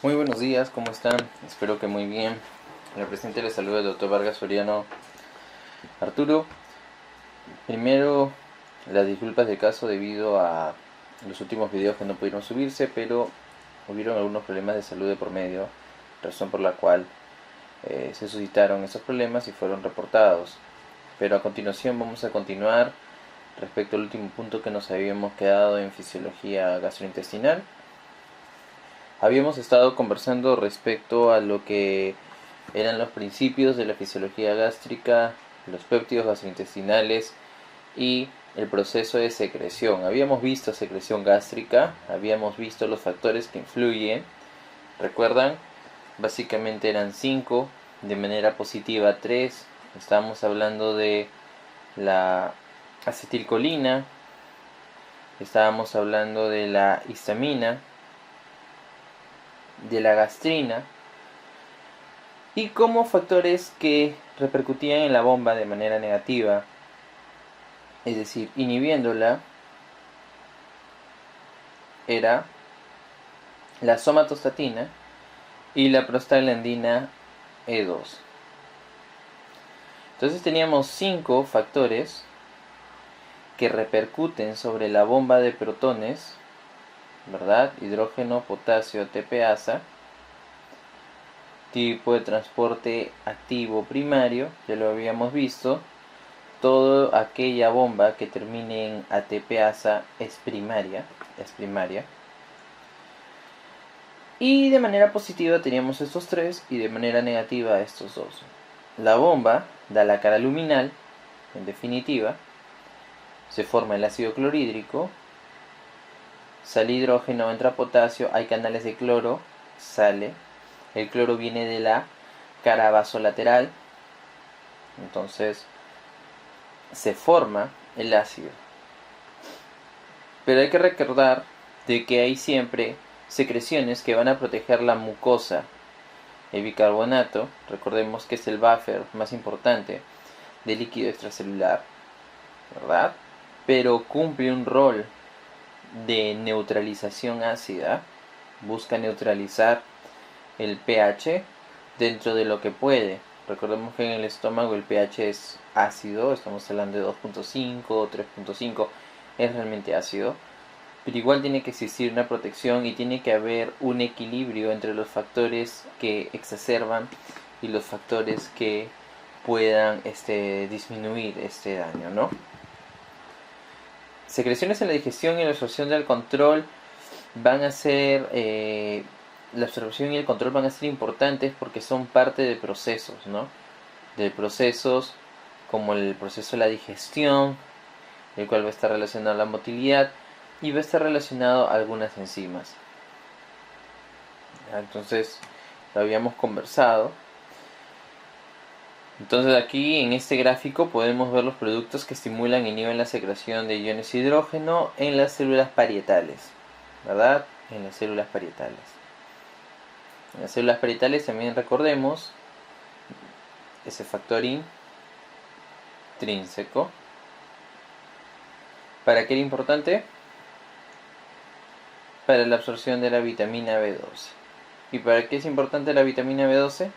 Muy buenos días, ¿cómo están? Espero que muy bien. En el presente les saluda el doctor Vargas Soriano Arturo. Primero, las disculpas de caso debido a los últimos videos que no pudieron subirse, pero hubieron algunos problemas de salud de por medio, razón por la cual se suscitaron esos problemas y fueron reportados. Pero a continuación vamos a continuar respecto al último punto que nos habíamos quedado en fisiología gastrointestinal. Habíamos estado conversando respecto a lo que eran los principios de la fisiología gástrica, los péptidos gastrointestinales y el proceso de secreción. Habíamos visto secreción gástrica, habíamos visto los factores que influyen. ¿Recuerdan? Básicamente eran 5, de manera positiva 3. Estábamos hablando de la acetilcolina, estábamos hablando de la histamina, de la gastrina, y como factores que repercutían en la bomba de manera negativa, es decir, inhibiéndola, era la somatostatina y la prostaglandina E2. Entonces teníamos 5 factores que repercuten sobre la bomba de protones, ¿verdad? Hidrógeno, potasio, ATPasa. Tipo de transporte activo primario, ya lo habíamos visto. Toda aquella bomba que termine en ATPasa es primaria. Y de manera positiva teníamos estos 3 y de manera negativa estos 2. La bomba da la cara luminal, en definitiva. Se forma el ácido clorhídrico, sale hidrógeno, entra potasio, hay canales de cloro, sale. El cloro viene de la cara vasolateral, entonces se forma el ácido. Pero hay que recordar de que hay siempre secreciones que van a proteger la mucosa. El bicarbonato, recordemos que es el buffer más importante del líquido extracelular, ¿verdad? Pero cumple un rol de neutralización ácida, busca neutralizar el pH dentro de lo que puede. Recordemos que en el estómago el pH es ácido, estamos hablando de 2.5 o 3.5, es realmente ácido, pero igual tiene que existir una protección y tiene que haber un equilibrio entre los factores que exacerban y los factores que puedan disminuir este daño, ¿no? Secreciones en la digestión y la absorción del control van a ser la absorción y el control van a ser importantes porque son parte de procesos, ¿no? De procesos como el proceso de la digestión, el cual va a estar relacionado a la motilidad y va a estar relacionado a algunas enzimas. Entonces, lo habíamos conversado. Entonces aquí en este gráfico podemos ver los productos que estimulan y inhiben la secreción de iones de hidrógeno en las células parietales, ¿verdad? En las células parietales. En las células parietales también recordemos ese factor intrínseco. ¿Para qué era importante? Para la absorción de la vitamina B12. ¿Y para qué es importante la vitamina B12?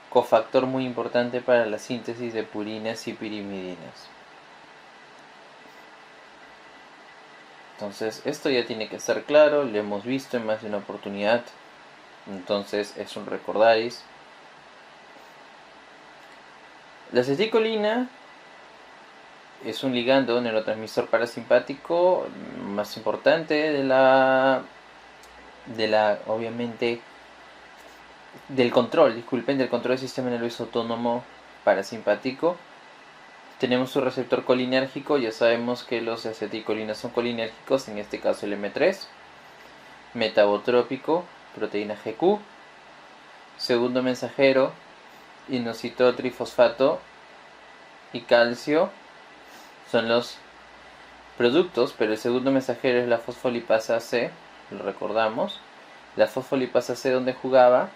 Cofactor muy importante para la síntesis de purinas y pirimidinas. Entonces esto ya tiene que estar claro, lo hemos visto en más de una oportunidad. Entonces es un recordaris. La acetilcolina es un ligando neurotransmisor parasimpático más importante obviamente del control del sistema nervioso autónomo parasimpático. Tenemos su receptor colinérgico, ya sabemos que los acetilcolinas son colinérgicos, en este caso el M3. Metabotrópico, proteína GQ. Segundo mensajero, inositol trifosfato y calcio son los productos, pero el segundo mensajero es la fosfolipasa C, lo recordamos. La fosfolipasa C, ¿dónde jugaba?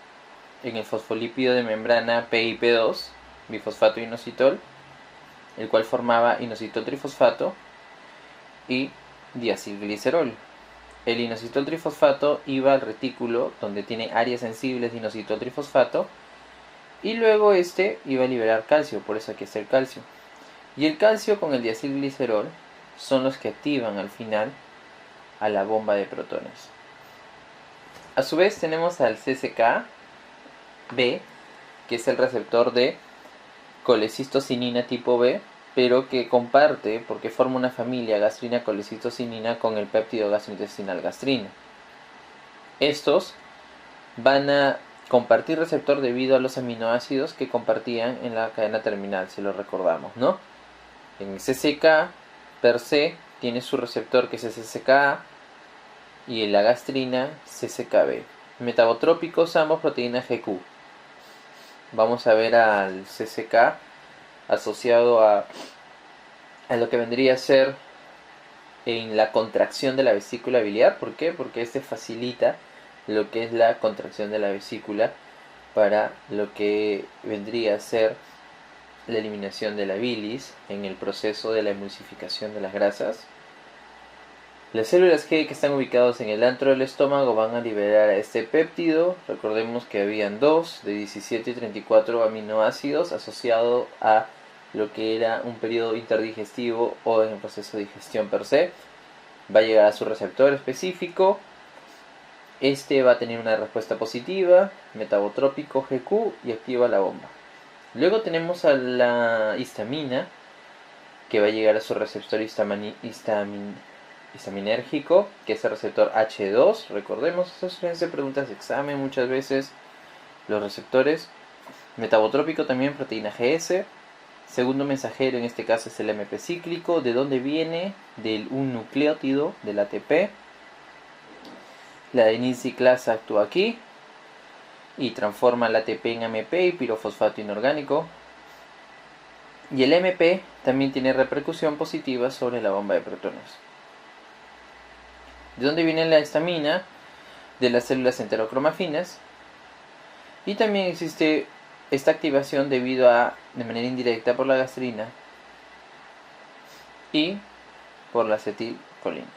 En el fosfolípido de membrana PIP2, bifosfato inositol, el cual formaba inositol trifosfato y diacilglicerol. el inositol trifosfato iba al retículo donde tiene áreas sensibles de inositol trifosfato y luego este iba a liberar calcio, por eso aquí está el calcio. Y el calcio con el diacilglicerol son los que activan al final a la bomba de protones. A su vez tenemos al CCK-B, que es el receptor de colecistocinina tipo B, pero que comparte, porque forma una familia gastrina-colecistocinina con el péptido gastrointestinal gastrina. Estos van a compartir receptor debido a los aminoácidos que compartían en la cadena terminal, si lo recordamos, ¿no? En el CCK per se tiene su receptor que es el CCKA y en la gastrina CCKB. Metabotrópicos ambos proteína GQ. Vamos a ver al CCK asociado a lo que vendría a ser en la contracción de la vesícula biliar. ¿Por qué? Porque este facilita lo que es la contracción de la vesícula para lo que vendría a ser la eliminación de la bilis en el proceso de la emulsificación de las grasas. Las células G que están ubicadas en el antro del estómago van a liberar a este péptido. Recordemos que habían dos de 17 y 34 aminoácidos asociado a lo que era un periodo interdigestivo o en el proceso de digestión per se. Va a llegar a su receptor específico. Este va a tener una respuesta positiva, metabotrópico GQ, y activa la bomba. Luego tenemos a la histamina, que va a llegar a su receptor histaminérgico, que es el receptor H2. Recordemos, estas suelen ser preguntas de examen muchas veces. Los receptores. Metabotrópico también, proteína GS. Segundo mensajero en este caso es el MP cíclico. ¿De dónde viene? Del un nucleótido, del ATP. La adenisiclasa actúa aquí y transforma el ATP en AMP y pirofosfato inorgánico. Y el MP también tiene repercusión positiva sobre la bomba de protones. ¿De dónde viene la histamina? De las células enterocromafinas. Y también existe esta activación debido a, de manera indirecta, por la gastrina y por la acetilcolina.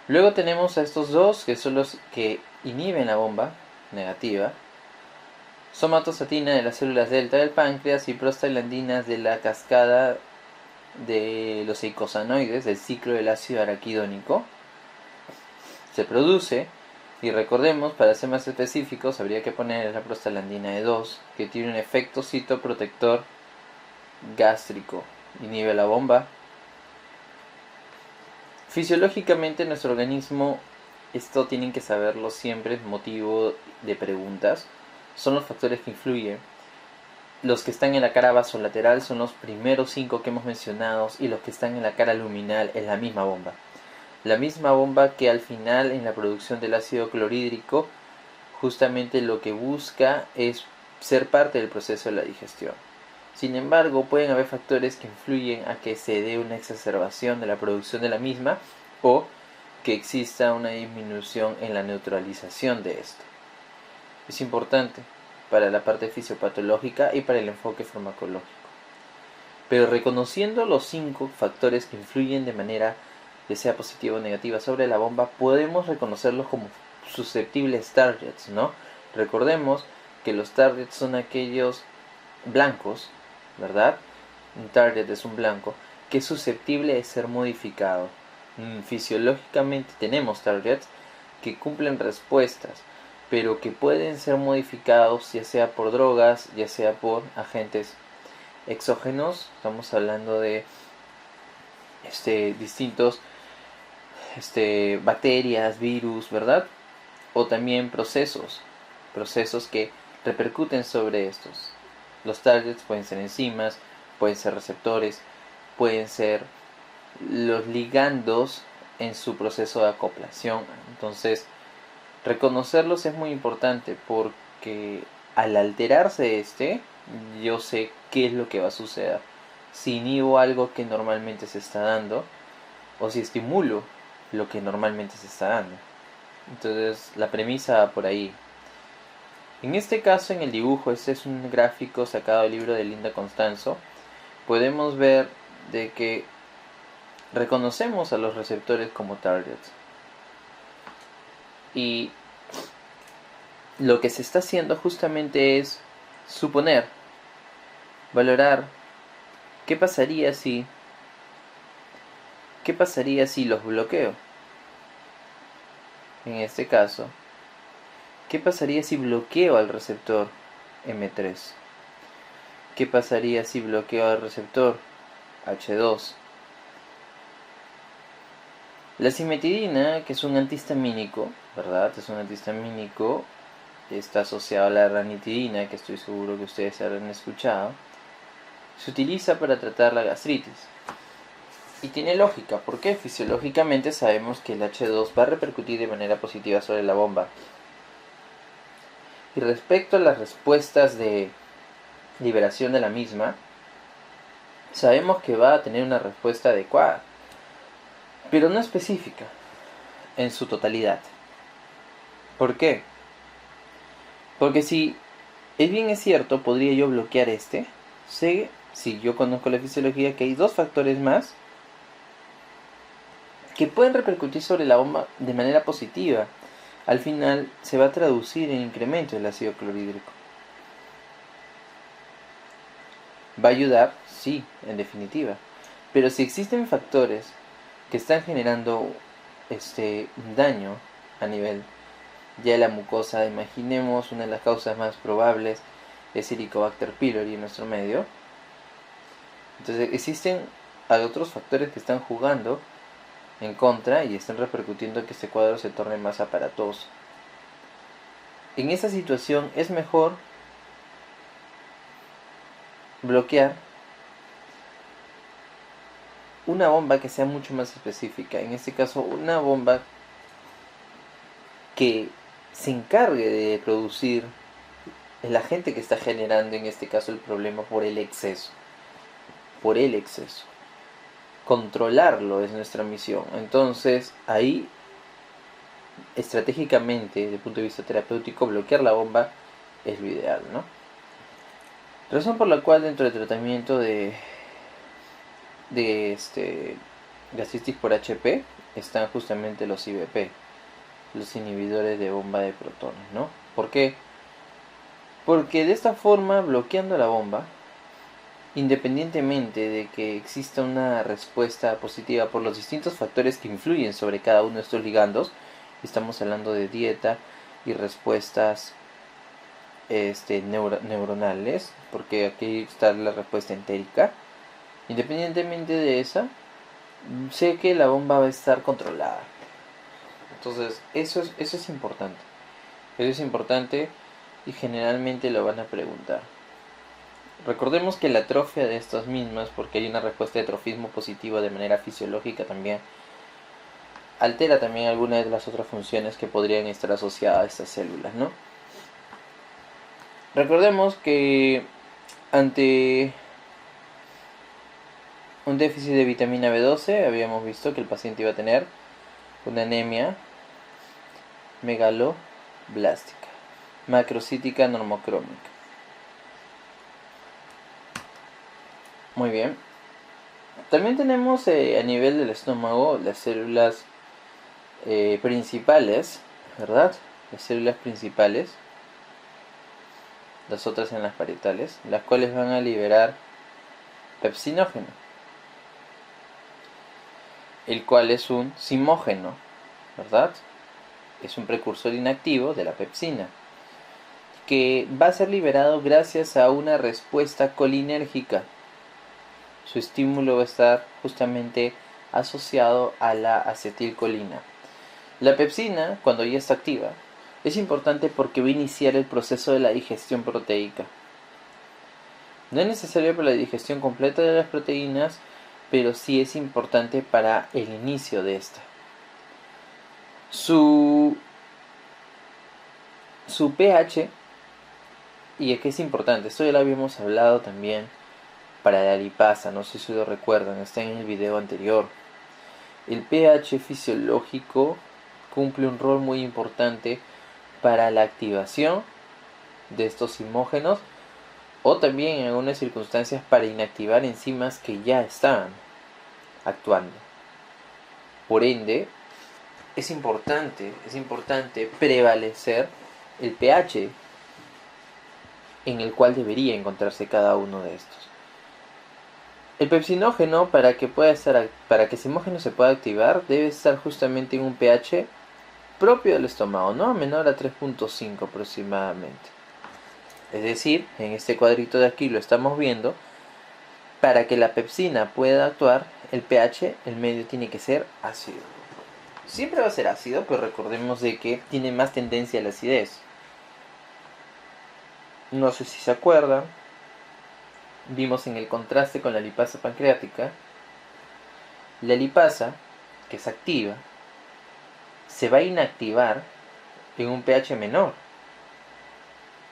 Luego tenemos a estos dos, que son los que inhiben la bomba negativa. Somatostatina de las células delta del páncreas y prostaglandinas de la cascada de los eicosanoides del ciclo del ácido araquidónico. Se produce, y recordemos, para ser más específicos, habría que poner la prostaglandina E2, que tiene un efecto citoprotector gástrico. Inhibe la bomba. Fisiológicamente nuestro organismo, esto tienen que saberlo siempre, es motivo de preguntas, son los factores que influyen. Los que están en la cara vasolateral son los primeros 5 que hemos mencionado, y los que están en la cara luminal es la misma bomba. La misma bomba que al final en la producción del ácido clorhídrico justamente lo que busca es ser parte del proceso de la digestión. Sin embargo, pueden haber factores que influyen a que se dé una exacerbación de la producción de la misma o que exista una disminución en la neutralización de esto. Es importante para la parte fisiopatológica y para el enfoque farmacológico. Pero reconociendo los 5 factores que influyen de manera, ya sea positiva o negativa, sobre la bomba, podemos reconocerlos como susceptibles targets, ¿no? Recordemos que los targets son aquellos blancos, ¿verdad? Un target es un blanco que es susceptible de ser modificado. Fisiológicamente tenemos targets que cumplen respuestas, pero que pueden ser modificados ya sea por drogas, ya sea por agentes exógenos. Estamos hablando de distintos bacterias, virus, ¿verdad? O también procesos que repercuten sobre estos. Los targets pueden ser enzimas, pueden ser receptores, pueden ser los ligandos en su proceso de acoplación. Entonces, reconocerlos es muy importante porque al alterarse yo sé qué es lo que va a suceder. Si inhibo algo que normalmente se está dando o si estimulo lo que normalmente se está dando. Entonces, la premisa va por ahí. En este caso, en el dibujo, este es un gráfico sacado del libro de Linda Constanzo. Podemos ver de que reconocemos a los receptores como targets. Y lo que se está haciendo justamente es suponer, valorar qué pasaría si los bloqueo. En este caso, ¿qué pasaría si bloqueo al receptor M3? ¿Qué pasaría si bloqueo al receptor H2? La cimetidina, que es un antihistamínico, ¿verdad? Es un antihistamínico, está asociado a la ranitidina, que estoy seguro que ustedes habrán escuchado. Se utiliza para tratar la gastritis. Y tiene lógica, porque fisiológicamente sabemos que el H2 va a repercutir de manera positiva sobre la bomba. Y respecto a las respuestas de liberación de la misma, sabemos que va a tener una respuesta adecuada, pero no específica en su totalidad. ¿Por qué? Porque si es cierto, podría yo bloquear sé, si yo conozco la fisiología, que hay dos factores más que pueden repercutir sobre la bomba de manera positiva. Al final se va a traducir en incremento del ácido clorhídrico. ¿Va a ayudar? Sí, en definitiva. Pero si existen factores que están generando daño a nivel ya de la mucosa, imaginemos una de las causas más probables es Helicobacter pylori en nuestro medio. Entonces existen otros factores que están jugando en contra y están repercutiendo en que este cuadro se torne más aparatoso. En esa situación es mejor bloquear una bomba que sea mucho más específica. En este caso, una bomba que se encargue de producir el agente que está generando en este caso el problema por el exceso. Controlarlo es nuestra misión. Entonces, ahí, estratégicamente, desde el punto de vista terapéutico, bloquear la bomba es lo ideal, ¿no? Razón por la cual dentro del tratamiento de gastritis por HP están justamente los IBP, los inhibidores de bomba de protones, ¿no? ¿Por qué? Porque de esta forma, bloqueando la bomba, independientemente de que exista una respuesta positiva por los distintos factores que influyen sobre cada uno de estos ligandos, estamos hablando de dieta y respuestas neuronales, porque aquí está la respuesta entérica. Independientemente de esa, sé que la bomba va a estar controlada. Entonces, eso es importante. Eso es importante y generalmente lo van a preguntar. Recordemos que la atrofia de estas mismas, porque hay una respuesta de atrofismo positivo de manera fisiológica también, altera también algunas de las otras funciones que podrían estar asociadas a estas células, ¿no? Recordemos que ante un déficit de vitamina B12 habíamos visto que el paciente iba a tener una anemia megaloblástica, macrocítica normocrómica. Muy bien. También tenemos a nivel del estómago las células principales, ¿verdad? Las células principales, las otras en las parietales, las cuales van a liberar pepsinógeno, el cual es un simógeno, ¿verdad? Es un precursor inactivo de la pepsina, que va a ser liberado gracias a una respuesta colinérgica. Su estímulo va a estar justamente asociado a la acetilcolina. La pepsina, cuando ya está activa, es importante porque va a iniciar el proceso de la digestión proteica. No es necesario para la digestión completa de las proteínas, pero sí es importante para el inicio de esta. Su pH, y es que es importante, esto ya lo habíamos hablado también para la lipasa, no sé si lo recuerdan, está en el video anterior. El pH fisiológico cumple un rol muy importante para la activación de estos simógenos o también en algunas circunstancias para inactivar enzimas que ya están actuando. Por ende, es importante prevalecer el pH en el cual debería encontrarse cada uno de estos. El pepsinógeno, para que ese homógeno se pueda activar, debe estar justamente en un pH propio del estómago, ¿no? Menor a 3.5 aproximadamente. Es decir, en este cuadrito de aquí lo estamos viendo, para que la pepsina pueda actuar, el pH, el medio, tiene que ser ácido. Siempre va a ser ácido, pero recordemos de que tiene más tendencia a la acidez. No sé si se acuerdan, vimos en el contraste con la lipasa pancreática, la lipasa, que es activa, se va a inactivar en un pH menor,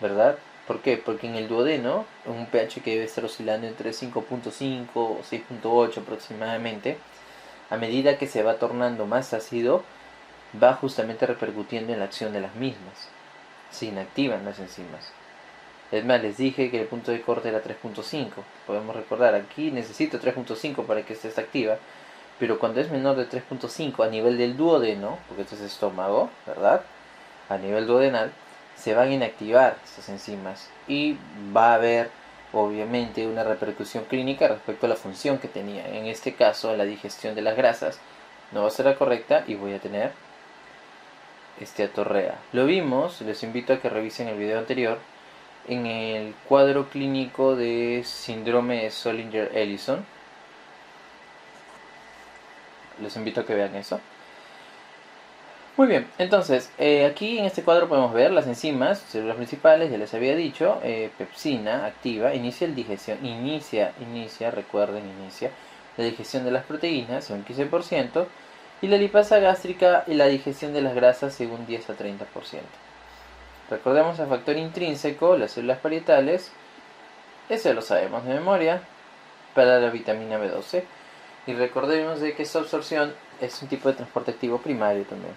¿verdad? ¿Por qué? Porque en el duodeno, en un pH que debe estar oscilando entre 5.5 o 6.8 aproximadamente, a medida que se va tornando más ácido, va justamente repercutiendo en la acción de las mismas. Se inactivan las enzimas. Es más, les dije que el punto de corte era 3.5. Podemos recordar, aquí necesito 3.5 para que esté activa, pero cuando es menor de 3.5 a nivel del duodeno, porque esto es estómago, ¿verdad? A nivel duodenal, se van a inactivar estas enzimas y va a haber obviamente una repercusión clínica respecto a la función que tenía. En este caso, la digestión de las grasas no va a ser la correcta y voy a tener esteatorrea. Lo vimos, les invito a que revisen el video anterior, en el cuadro clínico de síndrome de Zollinger-Ellison. Les invito a que vean eso. Muy bien, entonces, aquí en este cuadro podemos ver las enzimas, células principales, ya les había dicho, pepsina activa, inicia la digestión, recuerden, inicia la digestión de las proteínas, un 15%, y la lipasa gástrica y la digestión de las grasas, según 10 a 30%. Recordemos el factor intrínseco, las células parietales, eso lo sabemos de memoria, para la vitamina B12, y recordemos de que esta absorción es un tipo de transporte activo primario también.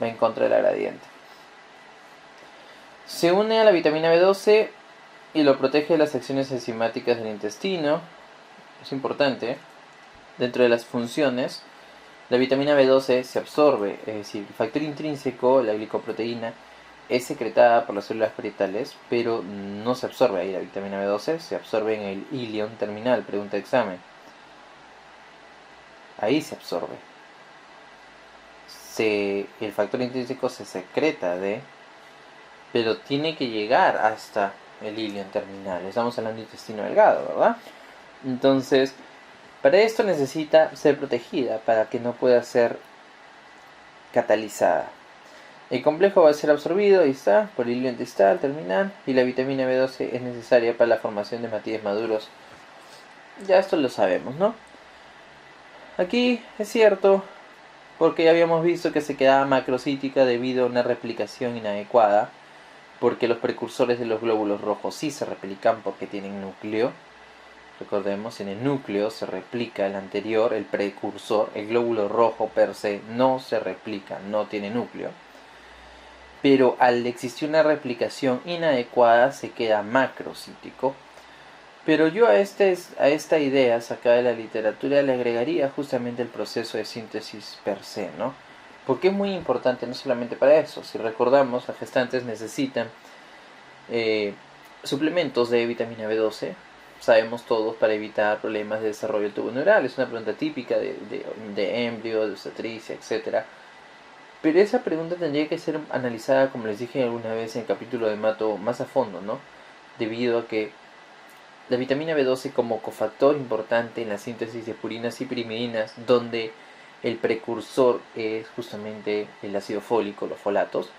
Va en contra del gradiente. Se une a la vitamina B12 y lo protege de las acciones enzimáticas del intestino. Es importante. Dentro de las funciones, la vitamina B12 se absorbe, es decir, el factor intrínseco, la glicoproteína, es secretada por las células parietales, pero no se absorbe ahí la vitamina B12, se absorbe en el ilion terminal, pregunta de examen. Ahí se absorbe. El factor intrínseco se secreta pero tiene que llegar hasta el ilion terminal. Estamos hablando de intestino delgado, ¿verdad? Entonces, para esto necesita ser protegida para que no pueda ser catalizada. El complejo va a ser absorbido, ahí está, por el ilion distal terminal, y la vitamina B12 es necesaria para la formación de matías maduros. Ya esto lo sabemos, ¿no? Aquí es cierto, porque ya habíamos visto que se quedaba macrocítica debido a una replicación inadecuada, porque los precursores de los glóbulos rojos sí se replican porque tienen núcleo. Recordemos, en el núcleo se replica el anterior, el precursor. El glóbulo rojo per se no se replica, no tiene núcleo. Pero al existir una replicación inadecuada se queda macrocítico. Pero yo a esta idea sacada de la literatura le agregaría justamente el proceso de síntesis per se, ¿no? Porque es muy importante, no solamente para eso. Si recordamos, las gestantes necesitan suplementos de vitamina B12. Sabemos todos, para evitar problemas de desarrollo del tubo neural. Es una pregunta típica de embrio, de obstetricia, etc. Pero esa pregunta tendría que ser analizada, como les dije alguna vez en el capítulo de Mato, más a fondo, ¿no? Debido a que la vitamina B12 como cofactor importante en la síntesis de purinas y pirimidinas, donde el precursor es justamente el ácido fólico, los folatos,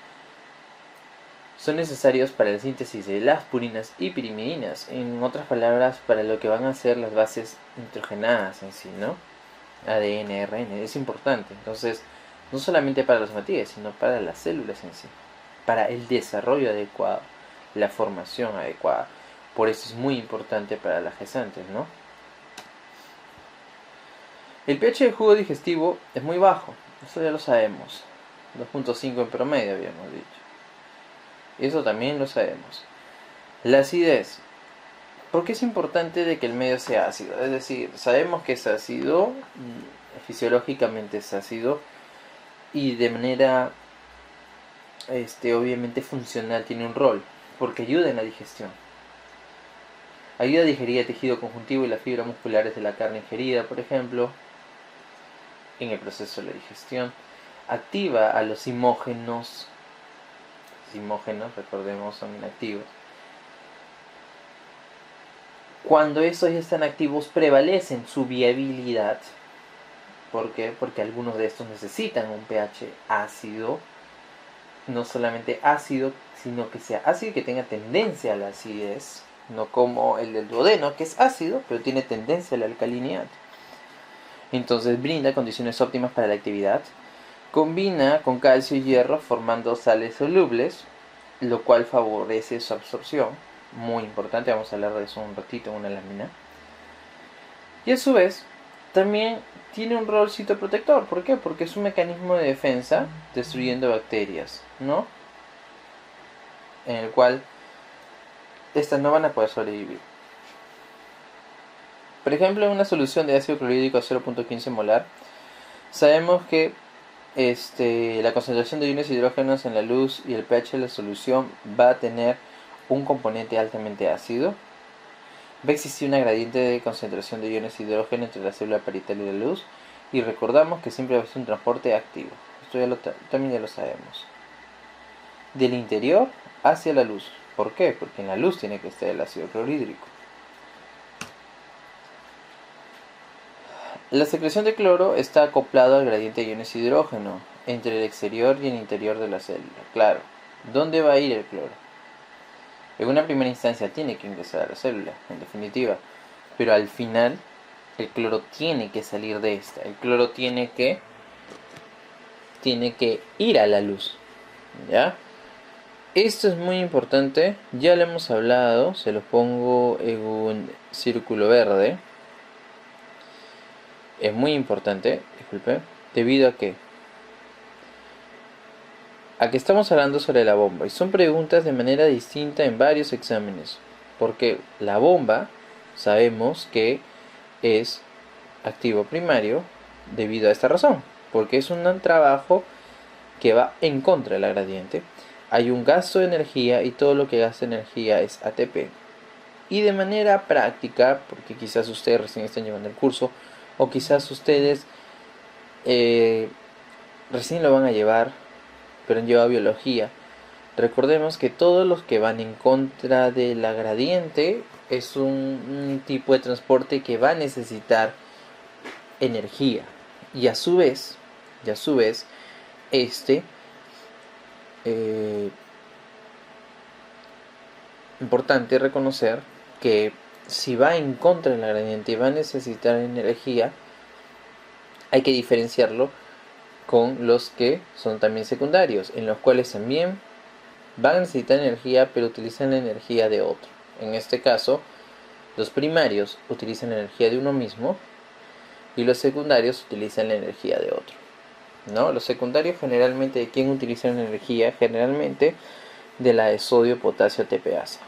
son necesarios para la síntesis de las purinas y pirimidinas. En otras palabras, para lo que van a ser las bases nitrogenadas en sí, ¿no? ADN, ARN, es importante. Entonces, no solamente para los matías, sino para las células en sí, para el desarrollo adecuado, la formación adecuada. Por eso es muy importante para las gestantes, ¿no? El pH del jugo digestivo es muy bajo, eso ya lo sabemos. 2.5 en promedio habíamos dicho. Eso también lo sabemos. La acidez. ¿Por qué es importante de que el medio sea ácido? Es decir, sabemos que es ácido, fisiológicamente es ácido y de manera obviamente funcional tiene un rol, porque ayuda en la digestión. Ayuda a digerir el tejido conjuntivo y las fibras musculares de la carne ingerida, por ejemplo, en el proceso de la digestión. Activa a los zimógenos, recordemos, son inactivos. Cuando estos ya están activos, prevalecen su viabilidad. ¿Por qué? Porque algunos de estos necesitan un pH ácido, no solamente ácido, sino que sea ácido y que tenga tendencia a la acidez, no como el del duodeno, que es ácido, pero tiene tendencia a la alcalinidad. Entonces brinda condiciones óptimas para la actividad. Combina con calcio y hierro formando sales solubles, lo cual favorece su absorción. Muy importante, vamos a hablar de eso un ratito en una lámina. Y a su vez, también tiene un rol citoprotector. ¿Por qué? Porque es un mecanismo de defensa destruyendo bacterias, ¿no? En el cual estas no van a poder sobrevivir. Por ejemplo, en una solución de ácido clorhídrico a 0.15 molar, sabemos que la concentración de iones hidrógenos en la luz y el pH de la solución va a tener un componente altamente ácido. Va a existir una gradiente de concentración de iones hidrógeno entre la célula parietal y la luz. Y recordamos que siempre va a ser un transporte activo. Esto también ya lo sabemos. Del interior hacia la luz. ¿Por qué? Porque en la luz tiene que estar el ácido clorhídrico. La secreción de cloro está acoplado al gradiente de iones hidrógeno entre el exterior y el interior de la célula. Claro, ¿dónde va a ir el cloro? En una primera instancia tiene que ingresar a la célula, en definitiva, pero al final el cloro tiene que salir de esta. El cloro tiene que ir a la luz, ¿ya? Esto es muy importante, ya lo hemos hablado, se lo pongo en un círculo verde. Es muy importante, disculpe, debido a que estamos hablando sobre la bomba y son preguntas de manera distinta en varios exámenes, porque la bomba sabemos que es activo primario debido a esta razón, porque es un trabajo que va en contra de la gradiente. Hay un gasto de energía y todo lo que gasta energía es ATP. Y de manera práctica, porque quizás ustedes recién están llevando el curso, o quizás ustedes recién lo van a llevar, pero han llevado biología. Recordemos que todos los que van en contra de la gradiente es un tipo de transporte que va a necesitar energía. Y a su vez, importante reconocer que si va en contra de la gradiente y va a necesitar energía, hay que diferenciarlo con los que son también secundarios, en los cuales también van a necesitar energía, pero utilizan la energía de otro. En este caso, los primarios utilizan la energía de uno mismo y los secundarios utilizan la energía de otro, ¿no? Los secundarios generalmente, ¿de quién utilizan la energía? Generalmente de la de sodio, potasio, ATPasa.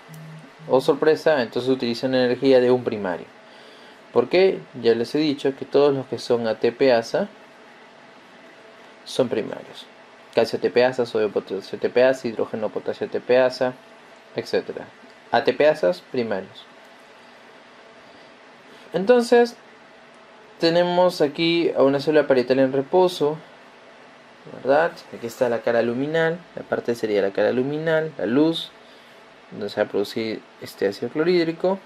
Oh sorpresa, entonces utilizan la energía de un primario. ¿Por qué? Ya les he dicho que todos los que son ATPasa son primarios. Calcio ATPasa, sodio potasio ATPasa, hidrógeno potasio ATPasa, etc. ATPasas primarios. Entonces, tenemos aquí a una célula parietal en reposo, ¿verdad? Aquí está la cara luminal, la parte sería la cara luminal, la luz, donde se va a producir este ácido clorhídrico.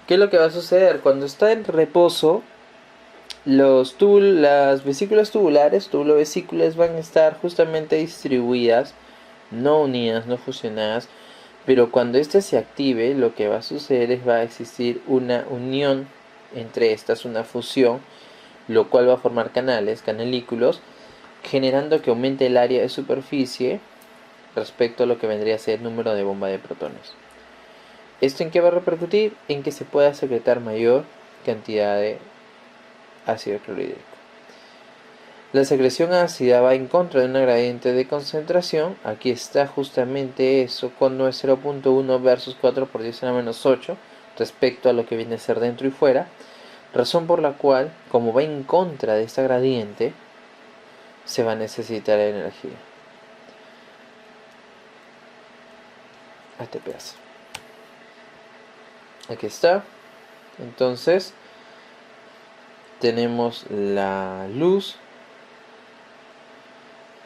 ¿Qué es lo que va a suceder? Cuando está en reposo, las vesículas tubulares, tubulovesículas, van a estar justamente distribuidas, no unidas, no fusionadas, pero cuando éste se active, lo que va a suceder es va a existir una unión entre estas, una fusión, lo cual va a formar canalículos, generando que aumente el área de superficie respecto a lo que vendría a ser el número de bomba de protones. ¿Esto en qué va a repercutir? En que se pueda secretar mayor cantidad de ácido clorhídrico. La secreción ácida va en contra de una gradiente de concentración. Aquí está justamente eso, cuando es 0.1 versus 4 por 10 a la menos 8 respecto a lo que viene a ser dentro y fuera. razón por la cual, como va en contra de esta gradiente, se va a necesitar energía. ATPs. Aquí está. Entonces tenemos la luz.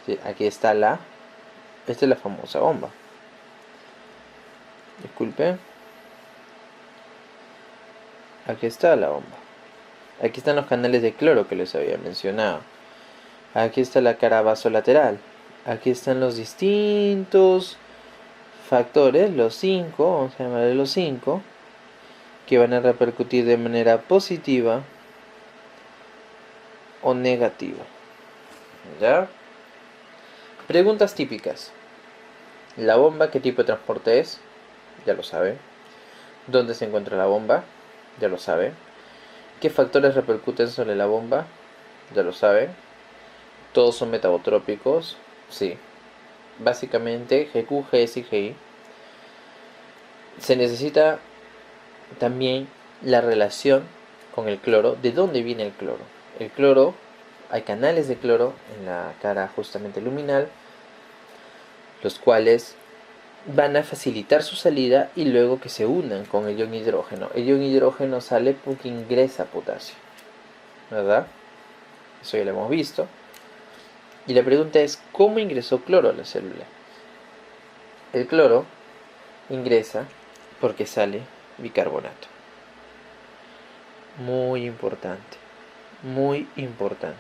Sí, aquí está esta es la famosa bomba. Disculpe. Aquí está la bomba. Aquí están los canales de cloro que les había mencionado. Aquí está la cara vasolateral. Aquí están los distintos factores, los 5, vamos a llamarle los 5, que van a repercutir de manera positiva o negativa. ¿Ya? Preguntas típicas. ¿La bomba qué tipo de transporte es? Ya lo sabe. ¿Dónde se encuentra la bomba? Ya lo sabe. ¿Qué factores repercuten sobre la bomba? Ya lo sabe. ¿Todos son metabotrópicos? Sí. Básicamente GQ, GS y GI. Se necesita también la relación con el cloro. ¿De dónde viene el cloro? El cloro, hay canales de cloro en la cara justamente luminal, los cuales van a facilitar su salida y luego que se unan con el ion hidrógeno. El ion hidrógeno sale porque ingresa potasio, ¿verdad? Eso ya lo hemos visto. Y la pregunta es, ¿cómo ingresó cloro a la célula? El cloro ingresa porque sale bicarbonato. Muy importante, muy importante.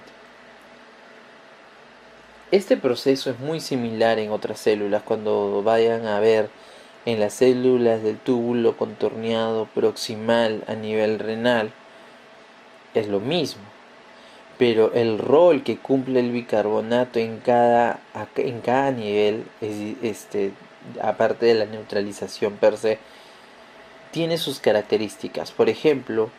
Este proceso es muy similar en otras células. Cuando vayan a ver en las células del túbulo contorneado proximal a nivel renal, es lo mismo. Pero el rol que cumple el bicarbonato en cada nivel, aparte de la neutralización per se, tiene sus características. Por ejemplo,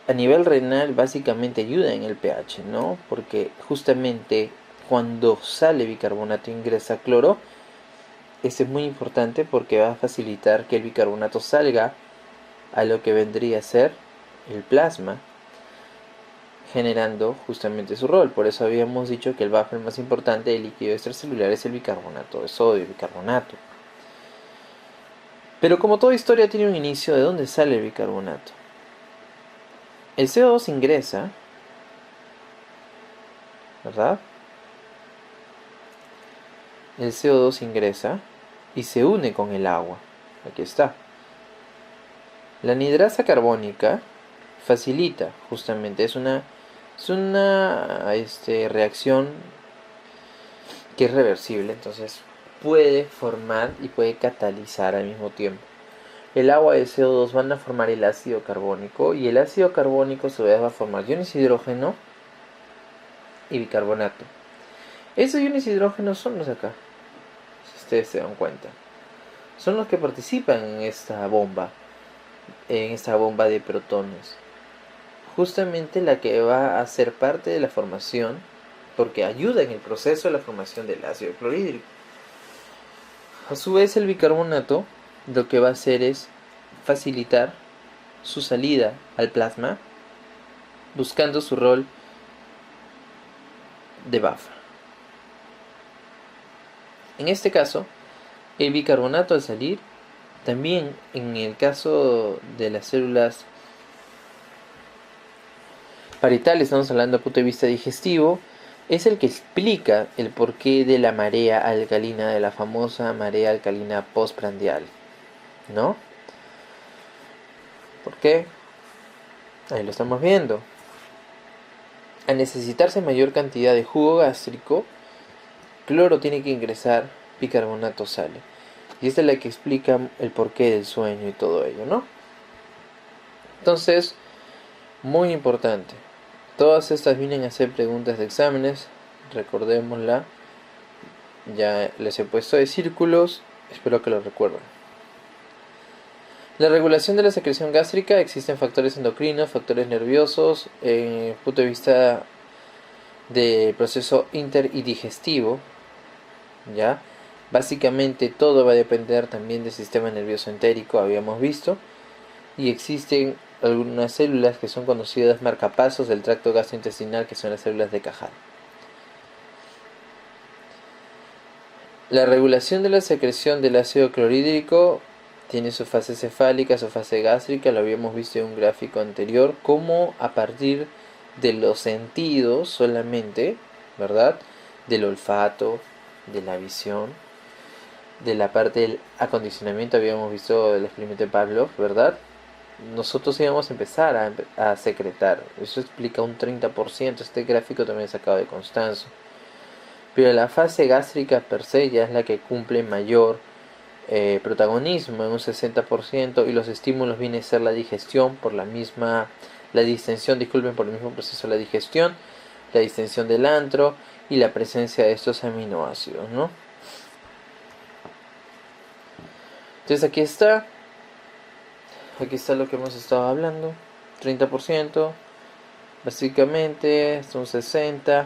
a nivel renal básicamente ayuda en el pH, ¿no? Porque justamente cuando sale bicarbonato e ingresa cloro, eso es muy importante porque va a facilitar que el bicarbonato salga a lo que vendría a ser el plasma, generando justamente su rol. Por eso habíamos dicho que el buffer más importante del líquido extracelular es el bicarbonato de sodio, bicarbonato. Pero como toda historia tiene un inicio, ¿de dónde sale el bicarbonato? El CO2 ingresa, ¿verdad? El CO2 ingresa y se une con el agua. Aquí está. La anhidrasa carbónica facilita, justamente, es una reacción que es reversible, entonces puede formar y puede catalizar al mismo tiempo. El agua y el CO2 van a formar el ácido carbónico y el ácido carbónico a su vez va a formar iones de hidrógeno y bicarbonato. Esos iones de hidrógeno son los de acá, si ustedes se dan cuenta. Son los que participan en esta bomba de protones. Justamente la que va a ser parte de la formación, porque ayuda en el proceso de la formación del ácido clorhídrico. A su vez el bicarbonato lo que va a hacer es facilitar su salida al plasma, buscando su rol de buffer. En este caso, el bicarbonato al salir, también en el caso de las células parietales, estamos hablando desde el punto de vista digestivo, es el que explica el porqué de la marea alcalina, de la famosa marea alcalina postprandial, ¿no? ¿Por qué? Ahí lo estamos viendo. Al necesitarse mayor cantidad de jugo gástrico, cloro tiene que ingresar, bicarbonato sale. Y esta es la que explica el porqué del sueño y todo ello, ¿no? Entonces, muy importante. Todas estas vienen a ser preguntas de exámenes, recordémosla. Ya les he puesto de círculos, espero que lo recuerden. La regulación de la secreción gástrica, existen factores endocrinos, factores nerviosos, desde el punto de vista del proceso inter y digestivo, ¿ya? Básicamente todo va a depender también del sistema nervioso entérico, habíamos visto, y existen algunas células que son conocidas marcapasos del tracto gastrointestinal, que son las células de Cajal. La regulación de la secreción del ácido clorhídrico tiene su fase cefálica, su fase gástrica, lo habíamos visto en un gráfico anterior, como a partir de los sentidos solamente, ¿verdad? Del olfato, de la visión, de la parte del acondicionamiento, habíamos visto el experimento de Pavlov, ¿verdad? Nosotros íbamos a empezar a secretar, eso explica un 30%, este gráfico también es sacado de Constanzo. Pero la fase gástrica per se ya es la que cumple mayor protagonismo en un 60%, y los estímulos viene a ser la digestión por la distensión, disculpen, por el mismo proceso de la digestión, la distensión del antro y la presencia de estos aminoácidos, ¿no? Entonces aquí está lo que hemos estado hablando, 30%, básicamente, es un 60%,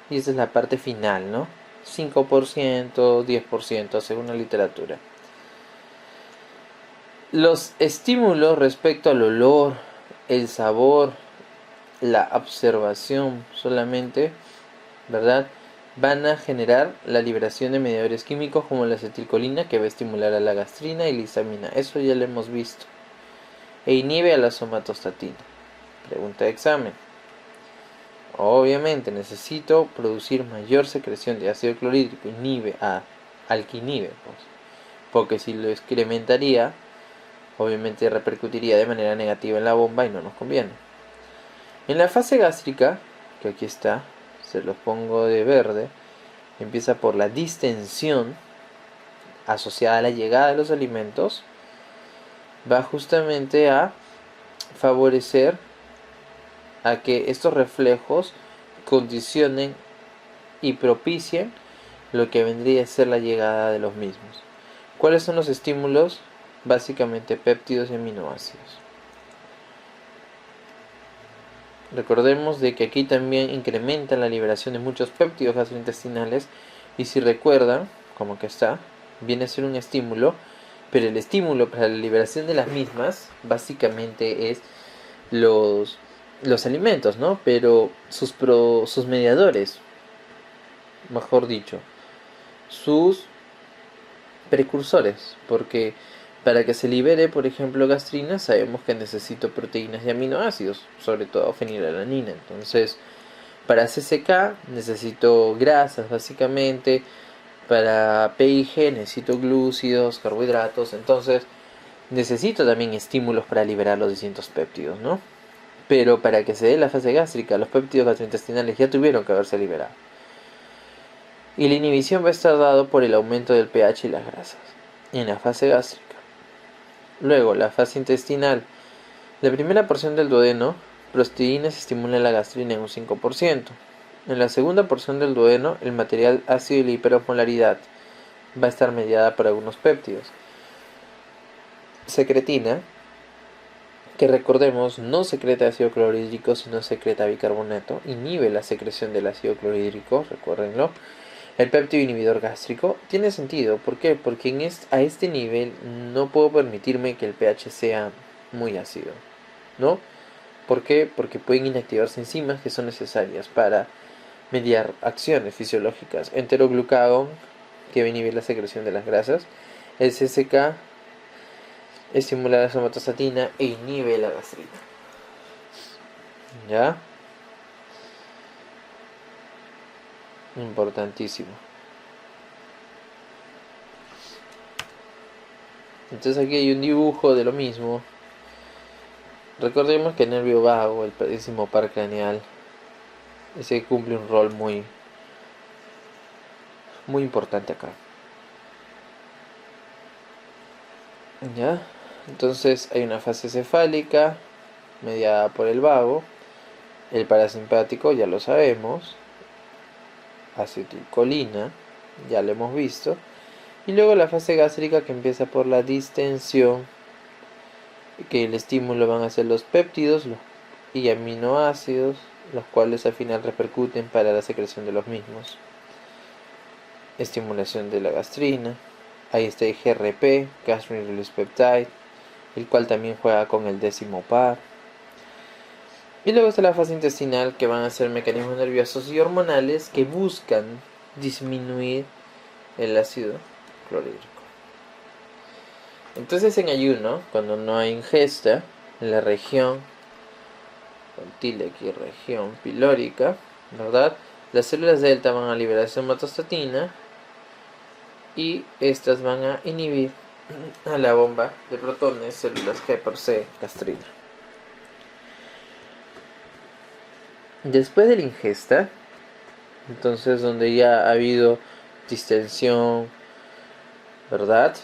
y esa es la parte final, ¿no? 5%, 10% según la literatura. Los estímulos respecto al olor, el sabor, la observación solamente, ¿verdad? Van a generar la liberación de mediadores químicos como la acetilcolina, que va a estimular a la gastrina, y la histamina. Eso ya lo hemos visto. E inhibe a la somatostatina. Pregunta de examen. Obviamente necesito producir mayor secreción de ácido clorhídrico, inhibe al que inhibe, pues, porque si lo excrementaría, obviamente repercutiría de manera negativa en la bomba y no nos conviene. En la fase gástrica, que aquí está, se los pongo de verde, empieza por la distensión asociada a la llegada de los alimentos, va justamente a favorecer a que estos reflejos condicionen y propicien lo que vendría a ser la llegada de los mismos. ¿Cuáles son los estímulos? Básicamente péptidos y aminoácidos. Recordemos de que aquí también incrementan la liberación de muchos péptidos gastrointestinales, y si recuerdan, como que está, viene a ser un estímulo, pero el estímulo para la liberación de las mismas básicamente es los alimentos, ¿no? Pero sus mediadores, mejor dicho, sus precursores, porque para que se libere, por ejemplo, gastrina, sabemos que necesito proteínas y aminoácidos, sobre todo fenilalanina. Entonces, para CCK necesito grasas, básicamente. Para PIG necesito glúcidos, carbohidratos. Entonces, necesito también estímulos para liberar los distintos péptidos, ¿no? Pero para que se dé la fase gástrica, los péptidos gastrointestinales ya tuvieron que haberse liberado. Y la inhibición va a estar dado por el aumento del pH y las grasas en la fase gástrica. Luego, la fase intestinal. La primera porción del duodeno, prosteínas estimula la gastrina en un 5%. En la segunda porción del duodeno, el material ácido y la hiperosmolaridad va a estar mediada por algunos péptidos. Secretina, que recordemos no secreta ácido clorhídrico sino secreta bicarbonato, inhibe la secreción del ácido clorhídrico, recuérdenlo. El péptido inhibidor gástrico tiene sentido, ¿por qué? Porque a este nivel no puedo permitirme que el pH sea muy ácido, ¿no? ¿Por qué? Porque pueden inactivarse enzimas que son necesarias para mediar acciones fisiológicas. Enteroglucagón, que va a inhibir la secreción de las grasas. El CCK estimula la somatostatina e inhibe la gastrina. ¿Ya? Importantísimo. Entonces aquí hay un dibujo de lo mismo. Recordemos que el nervio vago, el décimo par craneal, ese cumple un rol muy importante acá. ¿Ya? Entonces hay una fase cefálica mediada por el vago, el parasimpático ya lo sabemos, acetilcolina, ya lo hemos visto, y luego la fase gástrica, que empieza por la distensión, que el estímulo van a ser los péptidos y aminoácidos, los cuales al final repercuten para la secreción de los mismos. Estimulación de la gastrina, ahí está el GRP, Gastrin Release Peptide, el cual también juega con el décimo par. Y luego está la fase intestinal, que van a ser mecanismos nerviosos y hormonales que buscan disminuir el ácido clorhídrico. Entonces, en ayuno, cuando no hay ingesta, en la región, con tilde aquí, región pilórica, ¿verdad? Las células delta van a liberar somatostatina y estas van a inhibir a la bomba de protones, células G por C, gastrina. Después de la ingesta, entonces donde ya ha habido distensión, ¿verdad?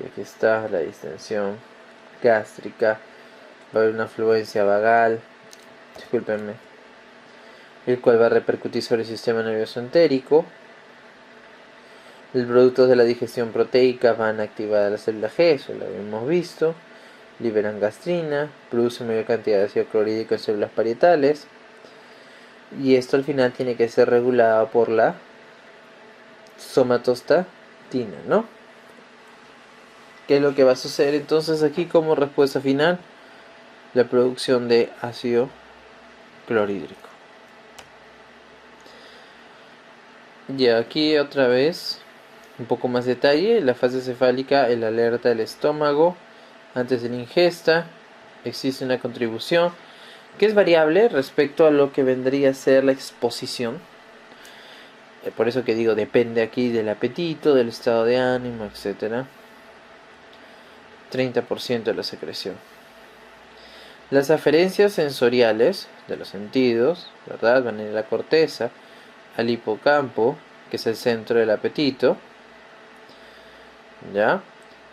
Y aquí está la distensión gástrica, va a haber una fluencia vagal, discúlpenme, el cual va a repercutir sobre el sistema nervioso entérico. Los productos de la digestión proteica van a activar a la célula G, eso lo habíamos visto. Liberan gastrina, producen mayor cantidad de ácido clorhídrico en células parietales. Y esto al final tiene que ser regulado por la somatostatina, ¿no? ¿Qué es lo que va a suceder entonces aquí como respuesta final? La producción de ácido clorhídrico. Y aquí otra vez un poco más detalle, la fase cefálica, el alerta del estómago antes de la ingesta, existe una contribución que es variable respecto a lo que vendría a ser la exposición. Por eso que digo, depende aquí del apetito, del estado de ánimo, etc. 30% de la secreción. Las aferencias sensoriales de los sentidos, ¿verdad? Van a ir a la corteza, al hipocampo, que es el centro del apetito, ¿ya?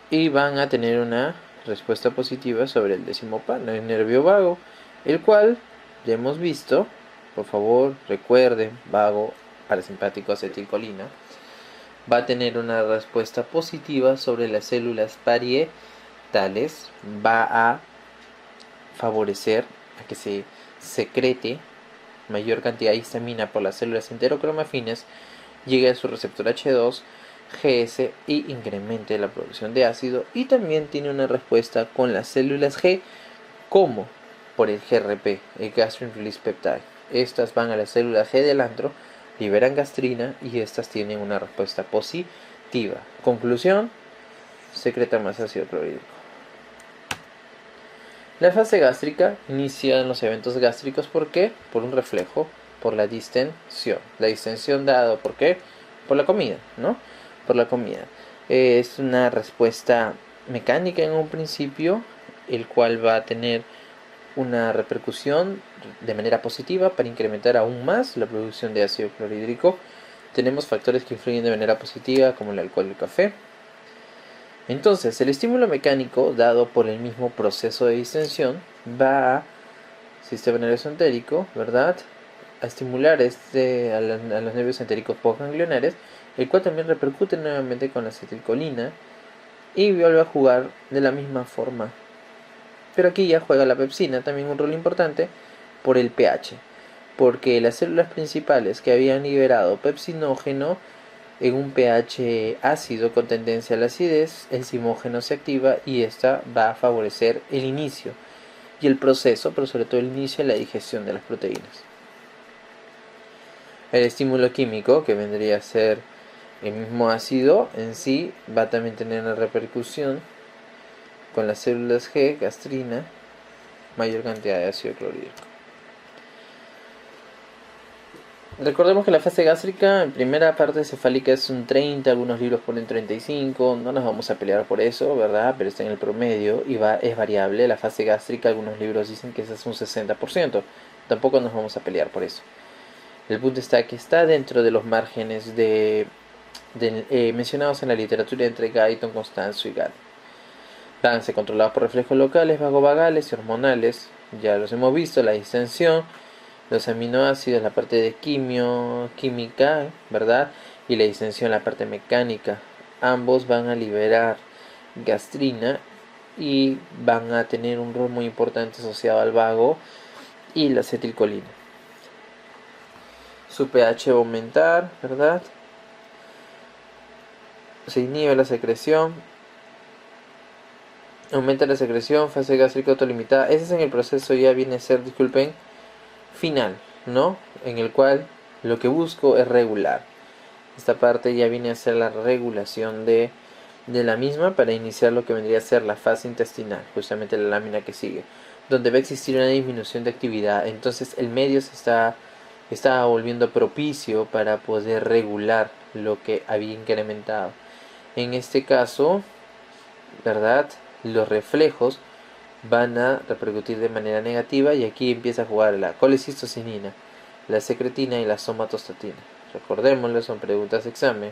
Y van a tener una respuesta positiva sobre el décimo par, el nervio vago, el cual ya hemos visto, por favor recuerden, vago, parasimpático, acetilcolina, va a tener una respuesta positiva sobre las células parietales, va a favorecer a que se secrete mayor cantidad de histamina por las células enterocromafines, llegue a su receptor H2, GS y incremente la producción de ácido, y también tiene una respuesta con las células G como por el GRP, el Gastrin Release Peptide. Estas van a las células G del antro, liberan gastrina y estas tienen una respuesta positiva. Conclusión, secreta más ácido clorhídrico. La fase gástrica inicia en los eventos gástricos. ¿Por qué? Por un reflejo, por la distensión. La distensión dado, ¿por qué? Por la comida, ¿no? Por la comida. Es una respuesta mecánica en un principio, el cual va a tener una repercusión de manera positiva para incrementar aún más la producción de ácido clorhídrico. Tenemos factores que influyen de manera positiva, como el alcohol y el café. Entonces, el estímulo mecánico dado por el mismo proceso de distensión va a sistema nervioso entérico, ¿verdad? A estimular a los nervios entéricos postganglionares, el cual también repercute nuevamente con la acetilcolina y vuelve a jugar de la misma forma. Pero aquí ya juega la pepsina también un rol importante por el pH, porque las células principales que habían liberado pepsinógeno en un pH ácido con tendencia a la acidez, el zimógeno se activa y esta va a favorecer el inicio y el proceso, pero sobre todo el inicio de la digestión de las proteínas. El estímulo químico, que vendría a ser el mismo ácido en sí, va a también tener una repercusión con las células G, gastrina, mayor cantidad de ácido clorhídrico. Recordemos que la fase gástrica en primera parte cefálica es un 30, algunos libros ponen 35, no nos vamos a pelear por eso, ¿verdad? Pero está en el promedio y es variable. La fase gástrica, algunos libros dicen que es un 60%, tampoco nos vamos a pelear por eso. El punto está que está dentro de los márgenes mencionados en la literatura entre Guyton, Constanzo y Gall. Van a ser controlados por reflejos locales, vagovagales y hormonales. Ya los hemos visto, la distensión, los aminoácidos, la parte de química, ¿verdad? Y la distensión, la parte mecánica. Ambos van a liberar gastrina y van a tener un rol muy importante asociado al vago y la acetilcolina. Su pH va a aumentar, ¿verdad? Se inhibe la secreción Aumenta la secreción, fase gástrica autolimitada. Ese es en el proceso, ya viene a ser, disculpen, final, ¿no? En el cual lo que busco es regular. Esta parte ya viene a ser la regulación de la misma para iniciar lo que vendría a ser la fase intestinal, justamente la lámina que sigue, donde va a existir una disminución de actividad. Entonces el medio se está volviendo propicio para poder regular lo que había incrementado. En este caso, ¿verdad? Los reflejos van a repercutir de manera negativa y aquí empieza a jugar la colecistocinina, la secretina y la somatostatina. Recordémoslo, son preguntas de examen.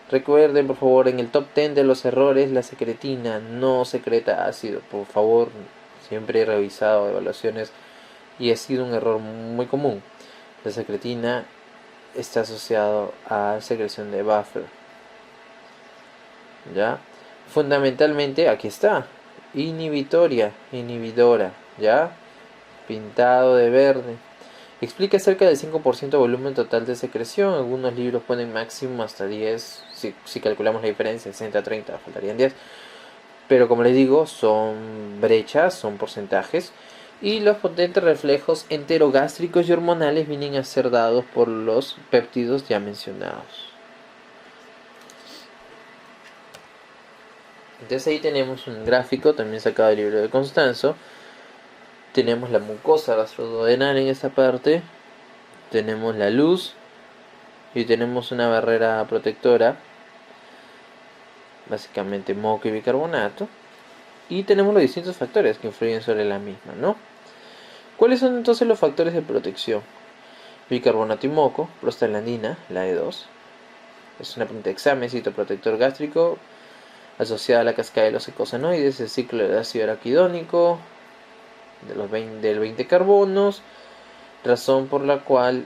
Recuerden, por favor, en el top 10 de los errores, la secretina no secreta ácido. Por favor, siempre he revisado evaluaciones y ha sido un error muy común. La secretina está asociado a secreción de buffer. ¿Ya? Fundamentalmente, aquí está. Inhibidora. ¿Ya? Pintado de verde. Explica cerca del 5% volumen total de secreción. Algunos libros ponen máximo hasta 10. Si calculamos la diferencia, 60-30, faltarían 10. Pero como les digo, son brechas, son porcentajes. Y los potentes reflejos enterogástricos y hormonales vienen a ser dados por los péptidos ya mencionados. Entonces ahí tenemos un gráfico, también sacado del libro de Constanzo. Tenemos la mucosa gastroduodenal en esta parte. Tenemos la luz. Y tenemos una barrera protectora, básicamente moco y bicarbonato. Y tenemos los distintos factores que influyen sobre la misma, ¿no? ¿Cuáles son entonces los factores de protección? Bicarbonato y moco, prostaglandina, la E2. Es una pregunta de examen, citoprotector gástrico, asociada a la cascada de los eicosanoides, el ciclo de ácido araquidónico, del 20 carbonos, razón por la cual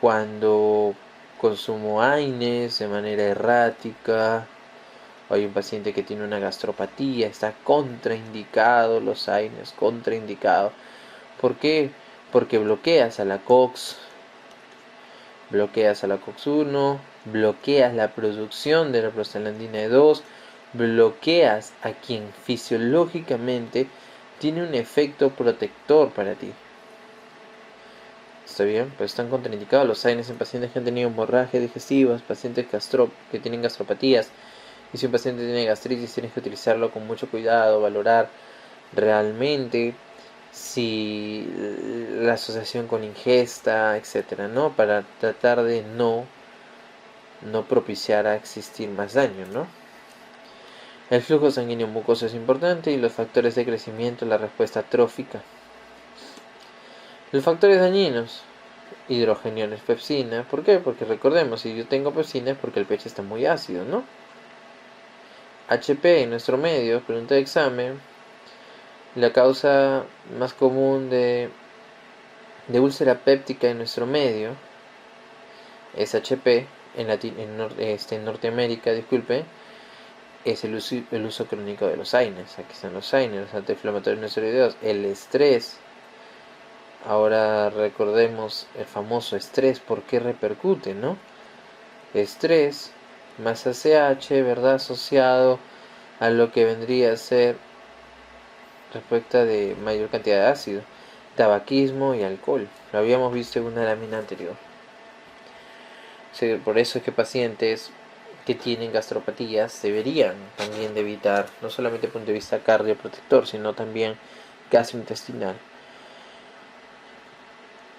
cuando consumo AINES de manera errática, o hay un paciente que tiene una gastropatía, está contraindicado los AINES, contraindicado. ¿Por qué? Porque bloqueas a la COX, bloqueas a la COX-1, bloqueas la producción de la prostaglandina E2, bloqueas a quien fisiológicamente tiene un efecto protector para ti. ¿Está bien? Pues están contraindicados los AINES en pacientes que han tenido hemorragias digestivas, pacientes que tienen gastropatías. Y si un paciente tiene gastritis, tienes que utilizarlo con mucho cuidado, valorar realmente si la asociación con ingesta, etcétera, ¿no? Para tratar de no propiciar a existir más daño, ¿no? El flujo sanguíneo mucoso es importante y los factores de crecimiento, la respuesta trófica. Los factores dañinos, hidrogeniones, pepsina. ¿Por qué? Porque recordemos, si yo tengo pepsina es porque el pH está muy ácido, ¿no? HP en nuestro medio, pregunta de examen. La causa más común de úlcera péptica en nuestro medio es HP. En Norteamérica, disculpe, es el uso crónico de los AINES. Aquí están los AINES, los antiinflamatorios no esteroideos. El estrés. Ahora recordemos el famoso estrés, ¿por qué repercute, no? Estrés más ACH, ¿verdad? Asociado a lo que vendría a ser respecto de mayor cantidad de ácido, tabaquismo y alcohol. Lo habíamos visto en una lámina anterior. Por eso es que pacientes que tienen gastropatías deberían también de evitar, no solamente desde el punto de vista cardioprotector, sino también gastrointestinal.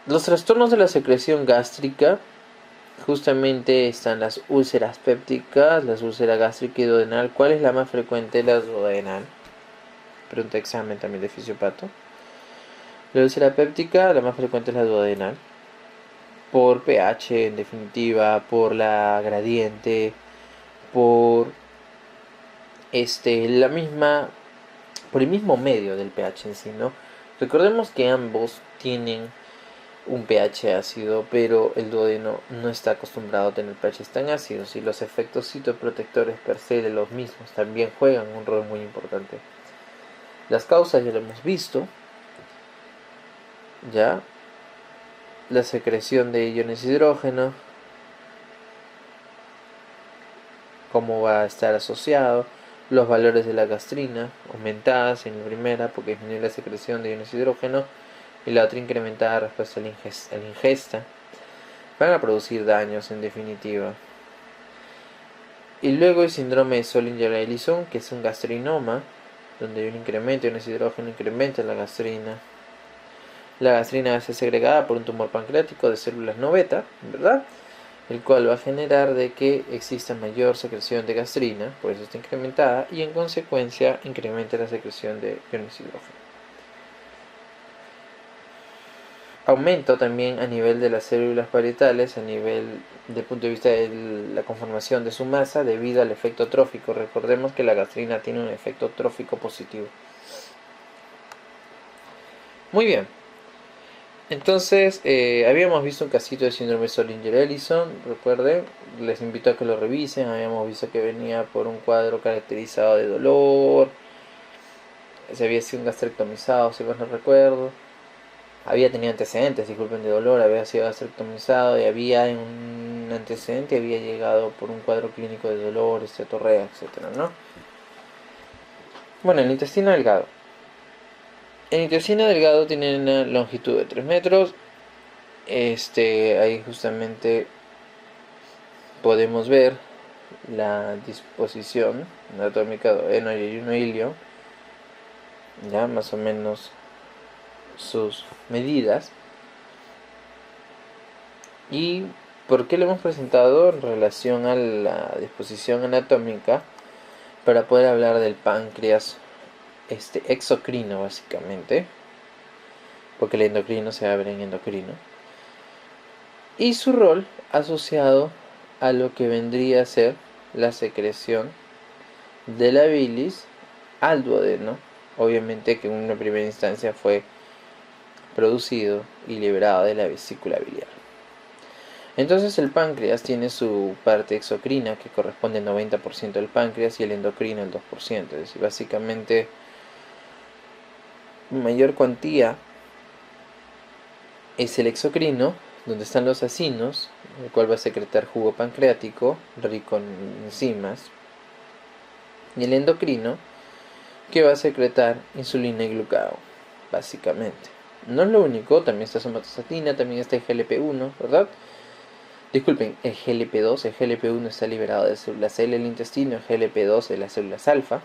Los trastornos de la secreción gástrica, justamente están las úlceras pépticas, las úlceras gástrica y duodenal. ¿Cuál es la más frecuente? La duodenal. Pregunta de examen también de fisiopato. La úlcera péptica, la más frecuente es la duodenal. Por pH, en definitiva, por la gradiente, por por el mismo medio del pH en sí, ¿no? Recordemos que ambos tienen un pH ácido, pero el duodeno no está acostumbrado a tener pH tan ácidos y los efectos citoprotectores per se de los mismos también juegan un rol muy importante. Las causas ya lo hemos visto, ya la secreción de iones hidrógeno, cómo va a estar asociado, los valores de la gastrina aumentadas en la primera porque disminuye la secreción de iones de hidrógeno y la otra incrementada respecto a la ingesta, van a producir daños en definitiva. Y luego el síndrome de Zollinger-Ellison, que es un gastrinoma, donde hay un incremento de iones de hidrógeno, incrementa la gastrina. La gastrina va a ser segregada por un tumor pancreático de células no beta, ¿verdad? El cual va a generar de que exista mayor secreción de gastrina, por eso está incrementada, y en consecuencia incrementa la secreción de iones de hidrógeno. Aumento también a nivel de las células parietales, a nivel del punto de vista de la conformación de su masa, debido al efecto trófico. Recordemos que la gastrina tiene un efecto trófico positivo. Muy bien. Entonces, habíamos visto un casito de síndrome Zollinger-Ellison, recuerden, les invito a que lo revisen. Habíamos visto que venía por un cuadro caracterizado de dolor, se había sido un gastrectomizado, si mal no recuerdo, había tenido antecedentes, disculpen, de dolor, había sido gastrectomizado y había un antecedente, había llegado por un cuadro clínico de dolor, esteatorrea, etcétera, ¿no? Bueno, el intestino delgado. El intestino delgado tiene una longitud de 3 metros. Ahí justamente podemos ver la disposición anatómica de duodeno y ilio, ya más o menos sus medidas. ¿Y por qué lo hemos presentado en relación a la disposición anatómica? Para poder hablar del páncreas exocrino, básicamente, porque el endocrino se abre en endocrino, y su rol asociado a lo que vendría a ser la secreción de la bilis al duodeno, obviamente que en una primera instancia fue producido y liberado de la vesícula biliar. Entonces el páncreas tiene su parte exocrina, que corresponde al 90% del páncreas, y el endocrino el 2%, es decir, básicamente mayor cuantía es el exocrino, donde están los acinos, el cual va a secretar jugo pancreático rico en enzimas, y el endocrino, que va a secretar insulina y glucagón, básicamente. No es lo único, también está somatostatina, también está el GLP-1, ¿verdad? Disculpen, el GLP-2, el GLP-1 está liberado de células C del intestino, el GLP-2 de las células alfa.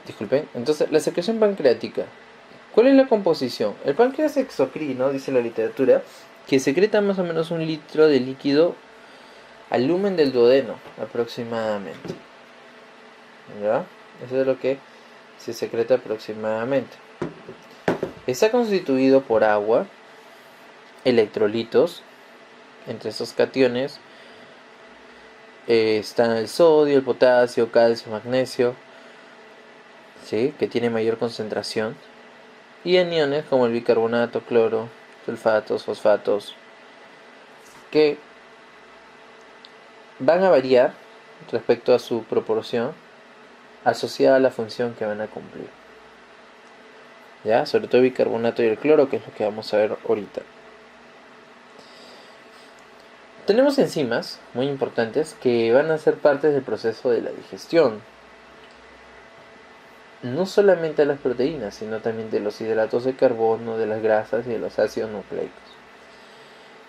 Disculpen, entonces la secreción pancreática. ¿Cuál es la composición? El páncreas exocrino, dice la literatura, que secreta más o menos 1 litro de líquido al lumen del duodeno, aproximadamente. ¿Ya? Eso es lo que se secreta aproximadamente. Está constituido por agua, electrolitos, entre esos cationes están el sodio, el potasio, calcio, magnesio, ¿sí? Que tiene mayor concentración, y aniones como el bicarbonato, cloro, sulfatos, fosfatos, que van a variar respecto a su proporción asociada a la función que van a cumplir. ¿Ya? Sobre todo el bicarbonato y el cloro, que es lo que vamos a ver ahorita. Tenemos enzimas muy importantes que van a ser parte del proceso de la digestión. No solamente de las proteínas, sino también de los hidratos de carbono, de las grasas y de los ácidos nucleicos.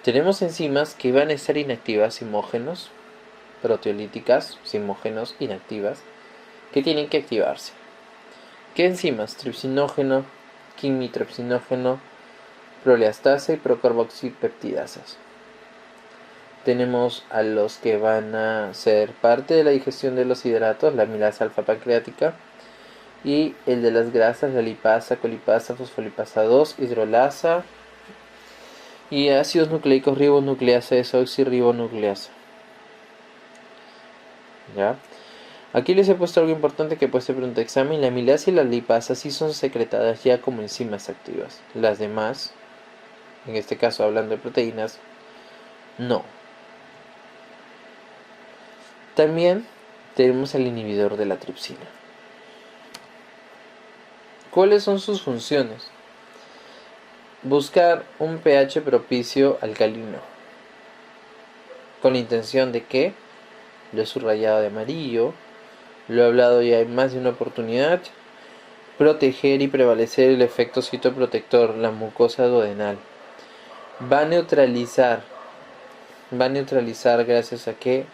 Tenemos enzimas que van a estar inactivas, simógenos, proteolíticas, simógenos, inactivas, que tienen que activarse. ¿Qué enzimas? Tripsinógeno, quimitripsinógeno, proleastasa y procarboxipeptidasas. Tenemos a los que van a ser parte de la digestión de los hidratos, la amilasa alfa pancreática, y el de las grasas, la lipasa, colipasa, fosfolipasa 2, hidrolasa, y ácidos nucleicos, ribonucleasa, desoxirribonucleasa. ¿Ya? Aquí les he puesto algo importante que puede ser pregunta de examen. La amilasa y la lipasa sí son secretadas ya como enzimas activas. Las demás, en este caso hablando de proteínas, no. También tenemos el inhibidor de la tripsina. ¿Cuáles son sus funciones? Buscar un pH propicio alcalino, con la intención de que lo he subrayado de amarillo, lo he hablado ya en más de una oportunidad. Proteger y prevalecer el efecto citoprotector, la mucosa duodenal. Va a neutralizar gracias a que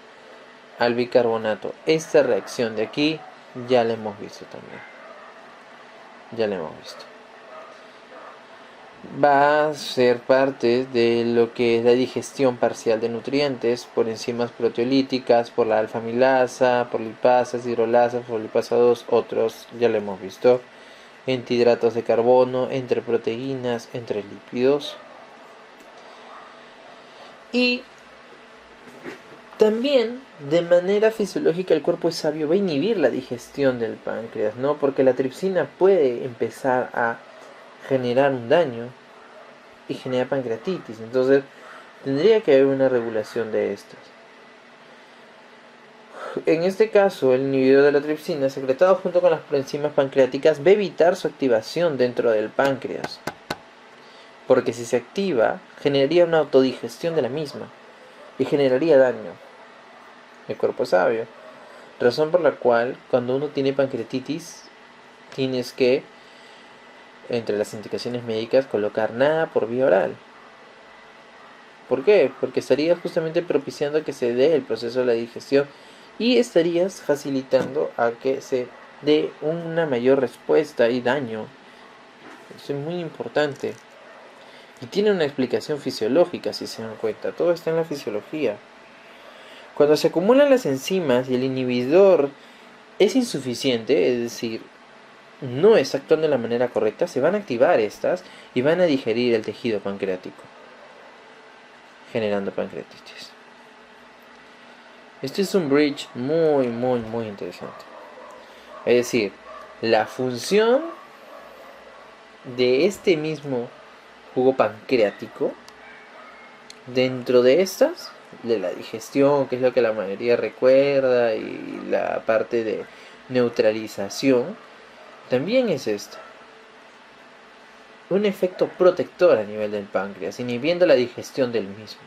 al bicarbonato. Esta reacción de aquí ya la hemos visto también. Va a ser parte de lo que es la digestión parcial de nutrientes por enzimas proteolíticas, por la alfa-amilasa, por lipasas, hidrolasas, por lipasa 2, otros ya lo hemos visto, entre hidratos de carbono, entre proteínas, entre lípidos. Y también, de manera fisiológica, el cuerpo es sabio, va a inhibir la digestión del páncreas, ¿no? Porque la tripsina puede empezar a generar un daño y generar pancreatitis. Entonces, tendría que haber una regulación de estas. En este caso, el inhibidor de la tripsina, secretado junto con las proenzimas pancreáticas, va a evitar su activación dentro del páncreas. Porque si se activa, generaría una autodigestión de la misma y generaría daño. El cuerpo es sabio. Razón por la cual, cuando uno tiene pancreatitis, tienes que, entre las indicaciones médicas, colocar nada por vía oral. ¿Por qué? Porque estarías justamente propiciando que se dé el proceso de la digestión y estarías facilitando a que se dé una mayor respuesta y daño. Eso es muy importante. Y tiene una explicación fisiológica, si se dan cuenta. Todo está en la fisiología. Cuando se acumulan las enzimas y el inhibidor es insuficiente, es decir, no está actuando de la manera correcta, se van a activar estas y van a digerir el tejido pancreático, generando pancreatitis. Este es un bridge muy interesante. Es decir, la función de este mismo jugo pancreático dentro de estas, de la digestión, que es lo que la mayoría recuerda, y la parte de neutralización, también es esta. Un efecto protector a nivel del páncreas, inhibiendo la digestión del mismo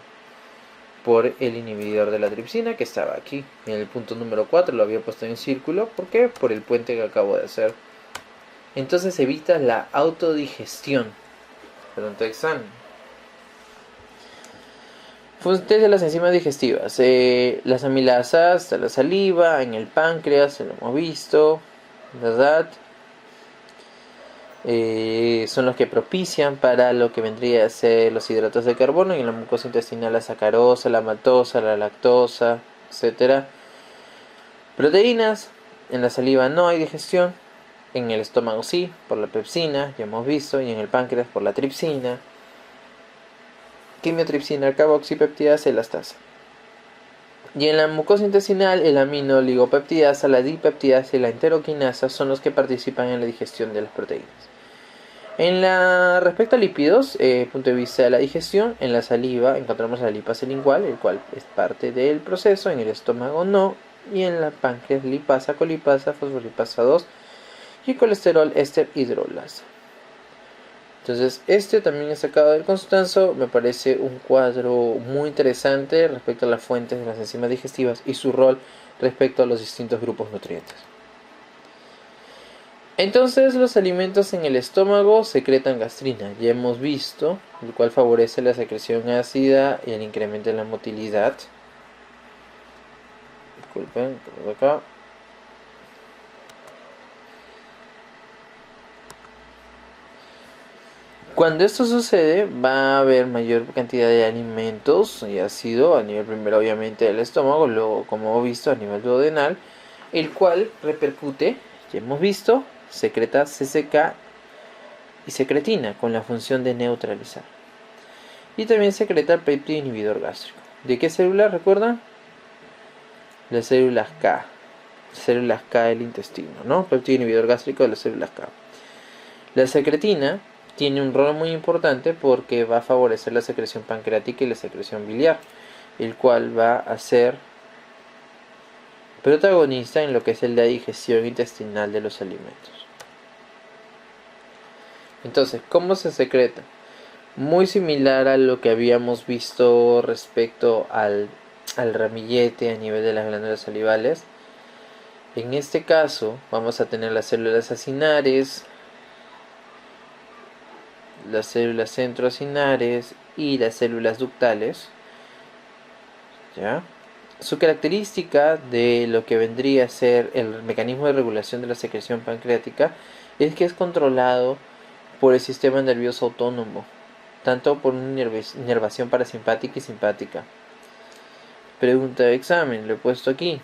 por el inhibidor de la tripsina que estaba aquí. En el punto número 4 lo había puesto en círculo. ¿Por qué? Por el puente que acabo de hacer. Entonces evita la autodigestión durante el examen. Funciones de las enzimas digestivas. Las amilasas, la saliva, en el páncreas, lo hemos visto, ¿verdad? Son los que propician para lo que vendría a ser los hidratos de carbono, y en la mucosa intestinal la sacarosa, la maltosa, la lactosa, etc. Proteínas, en la saliva no hay digestión, en el estómago sí, por la pepsina, ya hemos visto, y en el páncreas por la tripsina, quimiotripsina, carboxipeptidasa y elastasa. Y en la mucosa intestinal, el aminoligopeptidasa, la dipeptidasa y la enteroquinasa son los que participan en la digestión de las proteínas. Respecto a lípidos, punto de vista de la digestión, en la saliva encontramos la lipasa lingual, el cual es parte del proceso, en el estómago no, y en la páncreas lipasa, colipasa, fosfolipasa 2 y colesterol éster hidrolasa. Entonces, este también es sacado del Constanzo. Me parece un cuadro muy interesante respecto a las fuentes de las enzimas digestivas y su rol respecto a los distintos grupos nutrientes. Entonces, los alimentos en el estómago secretan gastrina, ya hemos visto, el cual favorece la secreción ácida y el incremento en la motilidad. Disculpen, por acá. Cuando esto sucede, va a haber mayor cantidad de alimentos y ácido a nivel primero obviamente del estómago, luego como hemos visto a nivel duodenal, el cual repercute, ya hemos visto, secreta CCK y secretina con la función de neutralizar. Y también secreta el péptido inhibidor gástrico. ¿De qué células recuerdan? Las células K. Células K del intestino, ¿no? Péptido inhibidor gástrico de las células K. La secretina tiene un rol muy importante porque va a favorecer la secreción pancreática y la secreción biliar, el cual va a ser protagonista en lo que es la digestión intestinal de los alimentos. Entonces, ¿cómo se secreta? Muy similar a lo que habíamos visto respecto a al ramillete a nivel de las glándulas salivales. En este caso vamos a tener las células acinares, las células centroacinares y las células ductales, ¿ya? Su característica de lo que vendría a ser el mecanismo de regulación de la secreción pancreática es que es controlado por el sistema nervioso autónomo, tanto por una inervación parasimpática y simpática. Pregunta de examen, lo he puesto aquí.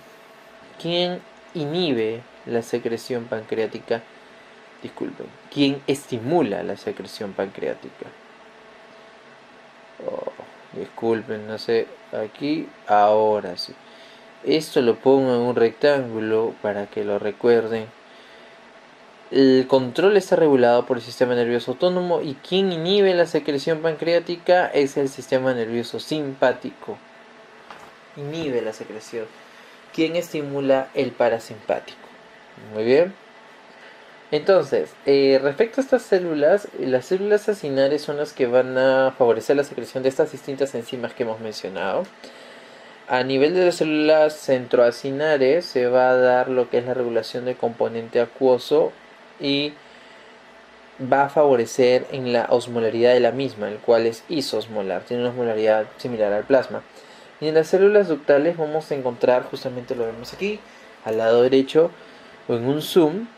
¿Quién inhibe la secreción pancreática? Disculpen, ¿quién estimula la secreción pancreática? Disculpen, no sé, aquí, ahora sí. Esto lo pongo en un rectángulo para que lo recuerden. El control está regulado por el sistema nervioso autónomo y quien inhibe la secreción pancreática es el sistema nervioso simpático. Inhibe la secreción. ¿Quién estimula el parasimpático? Muy bien. Entonces, respecto a estas células, las células acinares son las que van a favorecer la secreción de estas distintas enzimas que hemos mencionado. A nivel de las células centroacinares se va a dar lo que es la regulación del componente acuoso y va a favorecer en la osmolaridad de la misma, el cual es isosmolar, tiene una osmolaridad similar al plasma. Y en las células ductales vamos a encontrar, justamente lo vemos aquí, al lado derecho, o en un zoom,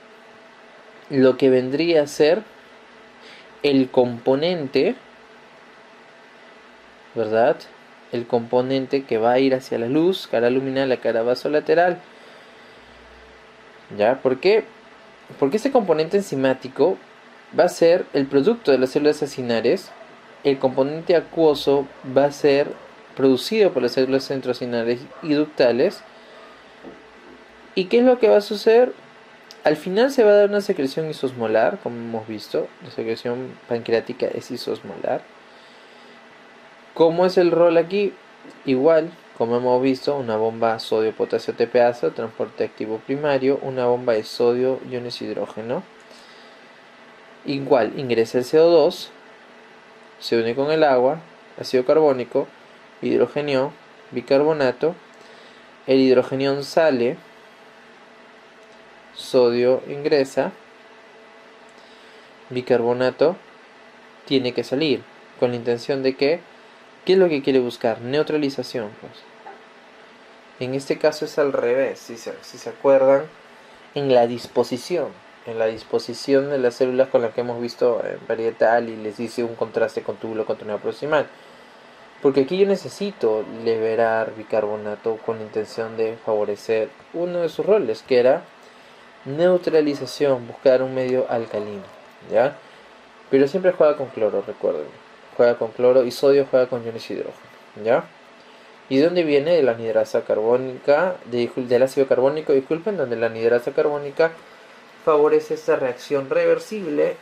lo que vendría a ser el componente, ¿verdad? El componente que va a ir hacia la luz, cara luminal, la cara vasolateral. ¿Ya? ¿Por qué? Porque este componente enzimático va a ser el producto de las células acinares. El componente acuoso va a ser producido por las células centroacinares y ductales. ¿Y qué es lo que va a suceder? Al final se va a dar una secreción isosmolar, como hemos visto. La secreción pancreática es isosmolar. ¿Cómo es el rol aquí? Igual, como hemos visto, una bomba sodio-potasio TPasa, transporte activo primario, una bomba de sodio, iones hidrógeno. Igual, ingresa el CO2, se une con el agua, ácido carbónico, hidrogenio, bicarbonato. El hidrogenión sale, sodio ingresa, bicarbonato tiene que salir, con la intención de que, ¿qué es lo que quiere buscar? Neutralización, pues. En este caso es al revés, si se acuerdan, en la disposición de las células con las que hemos visto en parietal y les dice un contraste con túbulo contorneo proximal. Porque aquí yo necesito liberar bicarbonato con la intención de favorecer uno de sus roles, que era neutralización, buscar un medio alcalino, ¿ya? Pero siempre juega con cloro, recuerden. Juega con cloro y sodio juega con iones hidrógeno, ¿ya? ¿Y de dónde viene? De la anhidrasa carbónica, del ácido carbónico, disculpen, donde la anhidrasa carbónica favorece esta reacción reversible.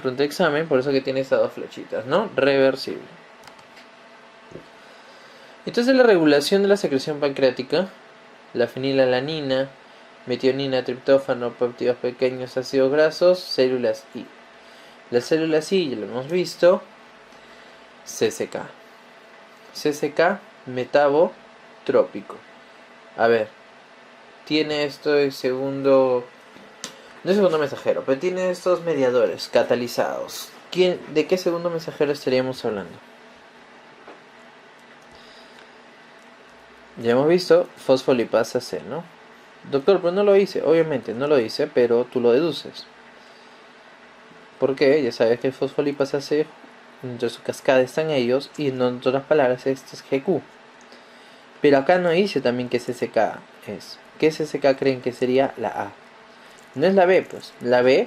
Pronto examen, por eso que tiene estas dos flechitas, ¿no? Reversible. Entonces la regulación de la secreción pancreática, la fenilalanina, metionina, triptófano, péptidos pequeños, ácidos grasos, células I. Las células I, ya lo hemos visto, CCK. CCK metabotrópico. A ver, tiene esto de segundo, no es segundo mensajero, pero tiene estos mediadores catalizados. ¿De qué segundo mensajero estaríamos hablando? Ya hemos visto fosfolipasa C, ¿no? Doctor, pero no lo dice. Obviamente no lo dice, pero tú lo deduces. ¿Por qué? Ya sabes que fosfolipasa C, entre su cascada están ellos, y en otras palabras, este es GQ. Pero acá no dice también que CCK es. ¿Qué CCK creen que sería? La A. No es la B, pues. La B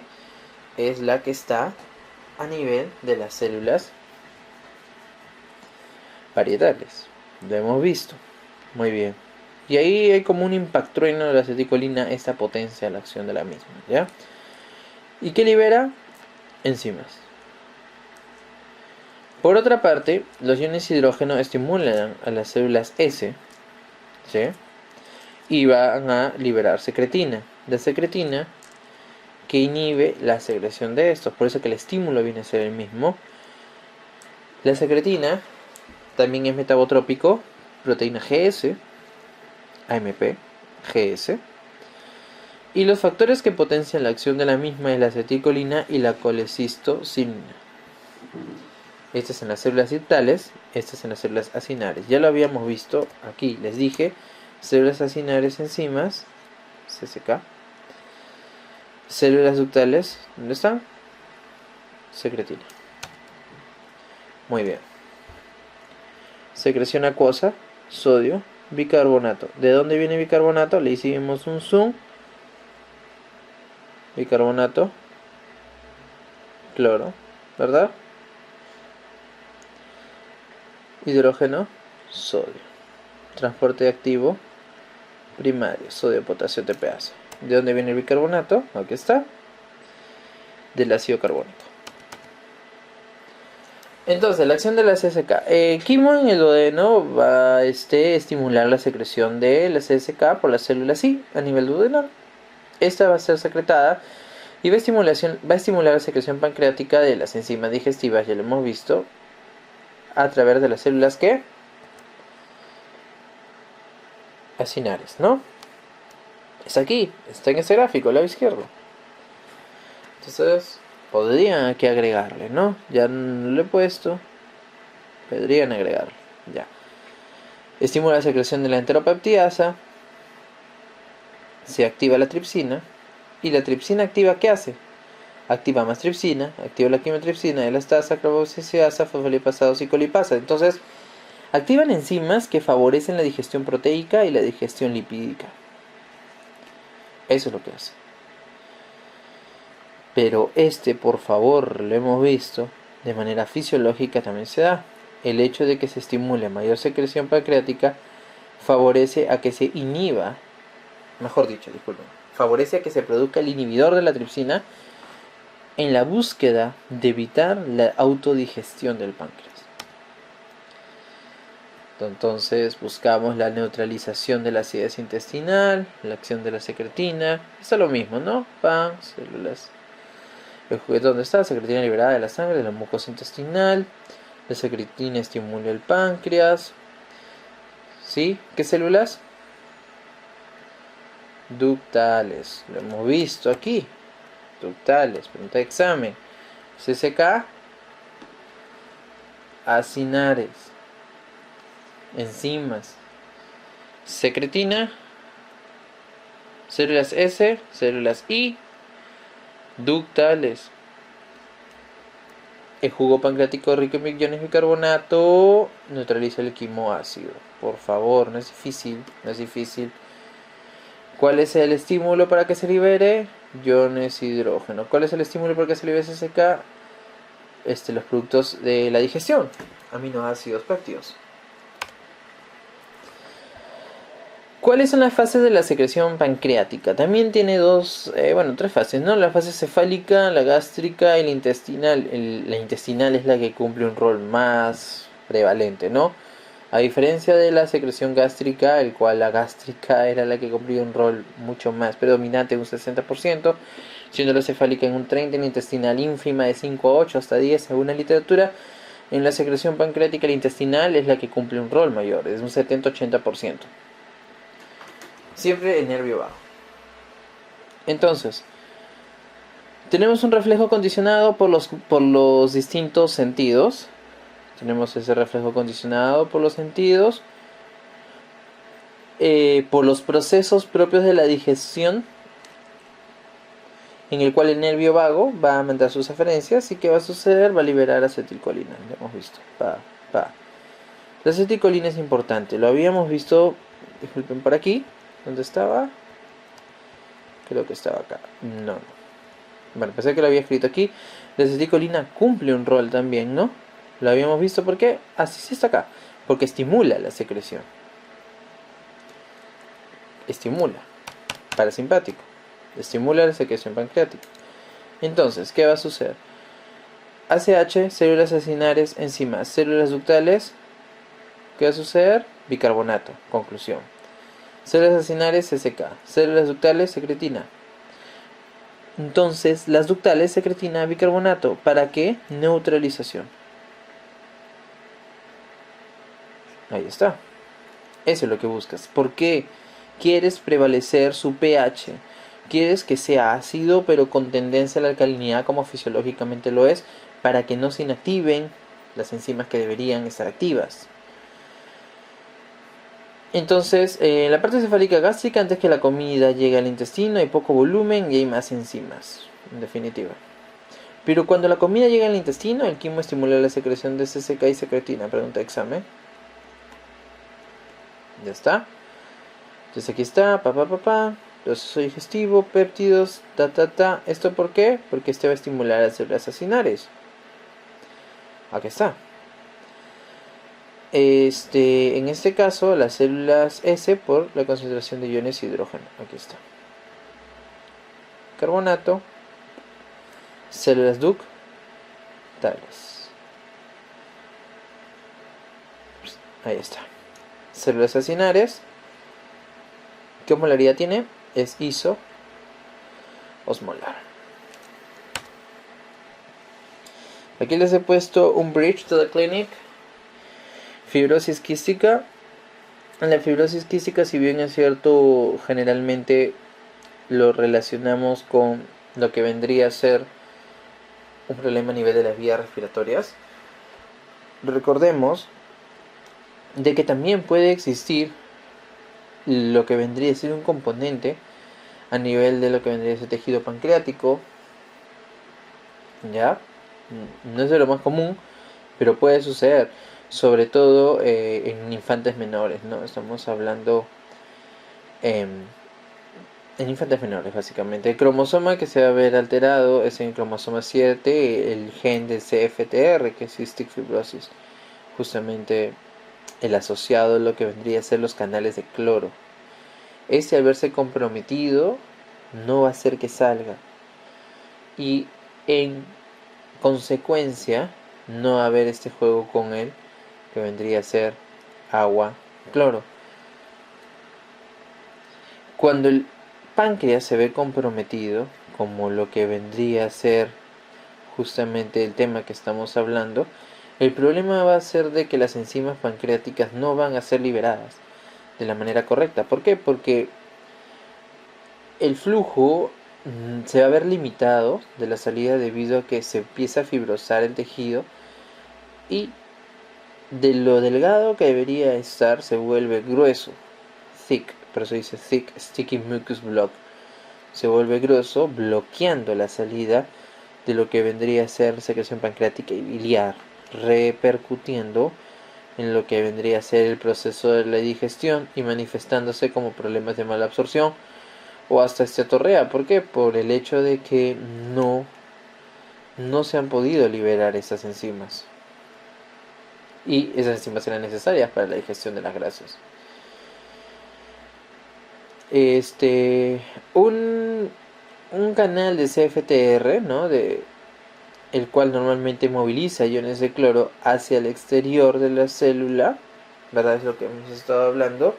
es la que está a nivel de las células parietales. Lo hemos visto. Muy bien. Y ahí hay como un impactrueno de la aceticolina, esta potencia la acción de la misma, ¿ya? ¿Y qué libera? Enzimas. Por otra parte, los iones hidrógeno estimulan a las células S, ¿sí? Y van a liberar secretina. La secretina que inhibe la secreción de estos, por eso que el estímulo viene a ser el mismo. La secretina también es metabotrópico, proteína GS, AMP, GS. Y los factores que potencian la acción de la misma es la acetilcolina y la colecistocinina. Estas en las células ductales, estas en las células acinares. Ya lo habíamos visto aquí, les dije, células acinares, enzimas, CCK. Células ductales, ¿dónde están? Secretina. Muy bien. Secreción acuosa, sodio, bicarbonato. ¿De dónde viene bicarbonato? Le hicimos un zoom. Bicarbonato, cloro, ¿verdad? Hidrógeno, sodio. Transporte activo primario, sodio, potasio, TPase. ¿De dónde viene el bicarbonato? Aquí está. Del ácido carbónico. Entonces, la acción de la CSK. El quimo en el duodeno va a estimular la secreción de la CSK por las células I a nivel duodenal. Esta va a ser secretada y va a estimular la secreción pancreática de las enzimas digestivas, ya lo hemos visto, a través de las células que acinares, ¿no? Está aquí, está en este gráfico, al lado izquierdo. Entonces, podrían aquí agregarle, ¿no? Ya no lo he puesto. Podrían agregarle, ya. Estimula la secreción de la enteropeptidasa. Se activa la tripsina. ¿Y la tripsina activa qué hace? Activa más tripsina, activa la quimotripsina, elastasa, carboxilaasa, fosfolipasa, colipasa. Entonces, activan enzimas que favorecen la digestión proteica y la digestión lipídica. Eso es lo que hace. Pero por favor, lo hemos visto, de manera fisiológica también se da. El hecho de que se estimule mayor secreción pancreática favorece a que se inhiba, mejor dicho, disculpen, favorece a que se produzca el inhibidor de la tripsina en la búsqueda de evitar la autodigestión del páncreas. Entonces buscamos la neutralización de la acidez intestinal, la acción de la secretina. Esto es lo mismo, ¿no? Células. El juguete, ¿dónde está? La secretina liberada de la sangre, de la mucosa intestinal. La secretina estimula el páncreas. ¿Sí? ¿Qué células? Ductales. Lo hemos visto aquí. Ductales, pregunta de examen. CCK, acinares, enzimas, secretina, células S, células I, ductales. El jugo pancreático rico en iones de bicarbonato neutraliza el quimoácido. Por favor, no es difícil, no es difícil. ¿Cuál es el estímulo para que se libere? Iones hidrógeno. ¿Cuál es el estímulo para que se libere CCK? Los productos de la digestión, aminoácidos péptidos. ¿Cuáles son las fases de la secreción pancreática? También tiene tres fases, ¿no? La fase cefálica, la gástrica y la intestinal. La intestinal es la que cumple un rol más prevalente, ¿no? A diferencia de la secreción gástrica, el cual la gástrica era la que cumplía un rol mucho más predominante, un 60%, siendo la cefálica en un 30%, la intestinal ínfima de 5 a 8 hasta 10 según la literatura. En la secreción pancreática, la intestinal es la que cumple un rol mayor, es un 70-80%. Siempre el nervio bajo. Entonces, tenemos un reflejo condicionado por los distintos sentidos. Tenemos ese reflejo condicionado por los sentidos, por los procesos propios de la digestión, en el cual el nervio vago va a mandar sus aferencias. ¿Y qué va a suceder? Va a liberar acetilcolina. Lo hemos visto. La acetilcolina es importante. Lo habíamos visto, disculpen, por aquí. ¿Dónde estaba? Creo que estaba acá. No. Bueno, pensé que lo había escrito aquí. La acetilcolina cumple un rol también, ¿no? Lo habíamos visto, ¿por qué? Así sí está acá. Porque estimula la secreción. Estimula. Parasimpático. Estimula la secreción pancreática. Entonces, ¿qué va a suceder? ACH, células acinares, enzimas, células ductales. ¿Qué va a suceder? Bicarbonato. Conclusión. Células acinares, CCK. Células ductales, secretina. Entonces, las ductales secretina bicarbonato. ¿Para qué? Neutralización. Ahí está. Eso es lo que buscas. ¿Por qué? Quieres prevalecer su pH. Quieres que sea ácido pero con tendencia a la alcalinidad como fisiológicamente lo es, para que no se inactiven las enzimas que deberían estar activas. Entonces, en la parte cefálica gástrica, antes que la comida llegue al intestino, hay poco volumen y hay más enzimas, en definitiva. Pero cuando la comida llega al intestino, el quimo estimula la secreción de CCK y secretina. Pregunta de examen. Ya está. Entonces aquí está, proceso digestivo, péptidos, ¿Esto por qué? Porque este va a estimular las células acinares. Aquí está. En este caso, las células S por la concentración de iones hidrógeno. Aquí está. Carbonato. Células Duc. Tales. Ahí está. Células acinares. ¿Qué molaridad tiene? Es iso-osmolar. Aquí les he puesto un bridge to the clinic. Fibrosis quística. En la fibrosis quística, si bien es cierto, generalmente lo relacionamos con lo que vendría a ser un problema a nivel de las vías respiratorias. Recordemos de que también puede existir lo que vendría a ser un componente a nivel de lo que vendría a ser tejido pancreático. ¿Ya? No es de lo más común, pero puede suceder, sobre todo en infantes menores, ¿no? Estamos hablando en infantes menores, básicamente. El cromosoma que se va a ver alterado es el cromosoma 7, el gen de CFTR, que es Cystic Fibrosis. Justamente el asociado a lo que vendría a ser los canales de cloro. Este, al verse comprometido, no va a hacer que salga. Y en consecuencia, no va a haber este juego con él, que vendría a ser agua, cloro. Cuando el páncreas se ve comprometido, como lo que vendría a ser justamente el tema que estamos hablando, el problema va a ser de que las enzimas pancreáticas no van a ser liberadas de la manera correcta. ¿Por qué? Porque el flujo se va a ver limitado de la salida debido a que se empieza a fibrosar el tejido y de lo delgado que debería estar se vuelve grueso, thick, por eso dice thick sticky mucus block. Se vuelve grueso, bloqueando la salida de lo que vendría a ser secreción pancreática y biliar, repercutiendo en lo que vendría a ser el proceso de la digestión y manifestándose como problemas de mala absorción o hasta esteatorrea. ¿Por qué? Por el hecho de que no se han podido liberar esas enzimas. Y esas enzimas eran necesarias para la digestión de las grasas. Un canal de CFTR, ¿no? El cual normalmente moviliza iones de cloro hacia el exterior de la célula, ¿verdad? Es lo que hemos estado hablando.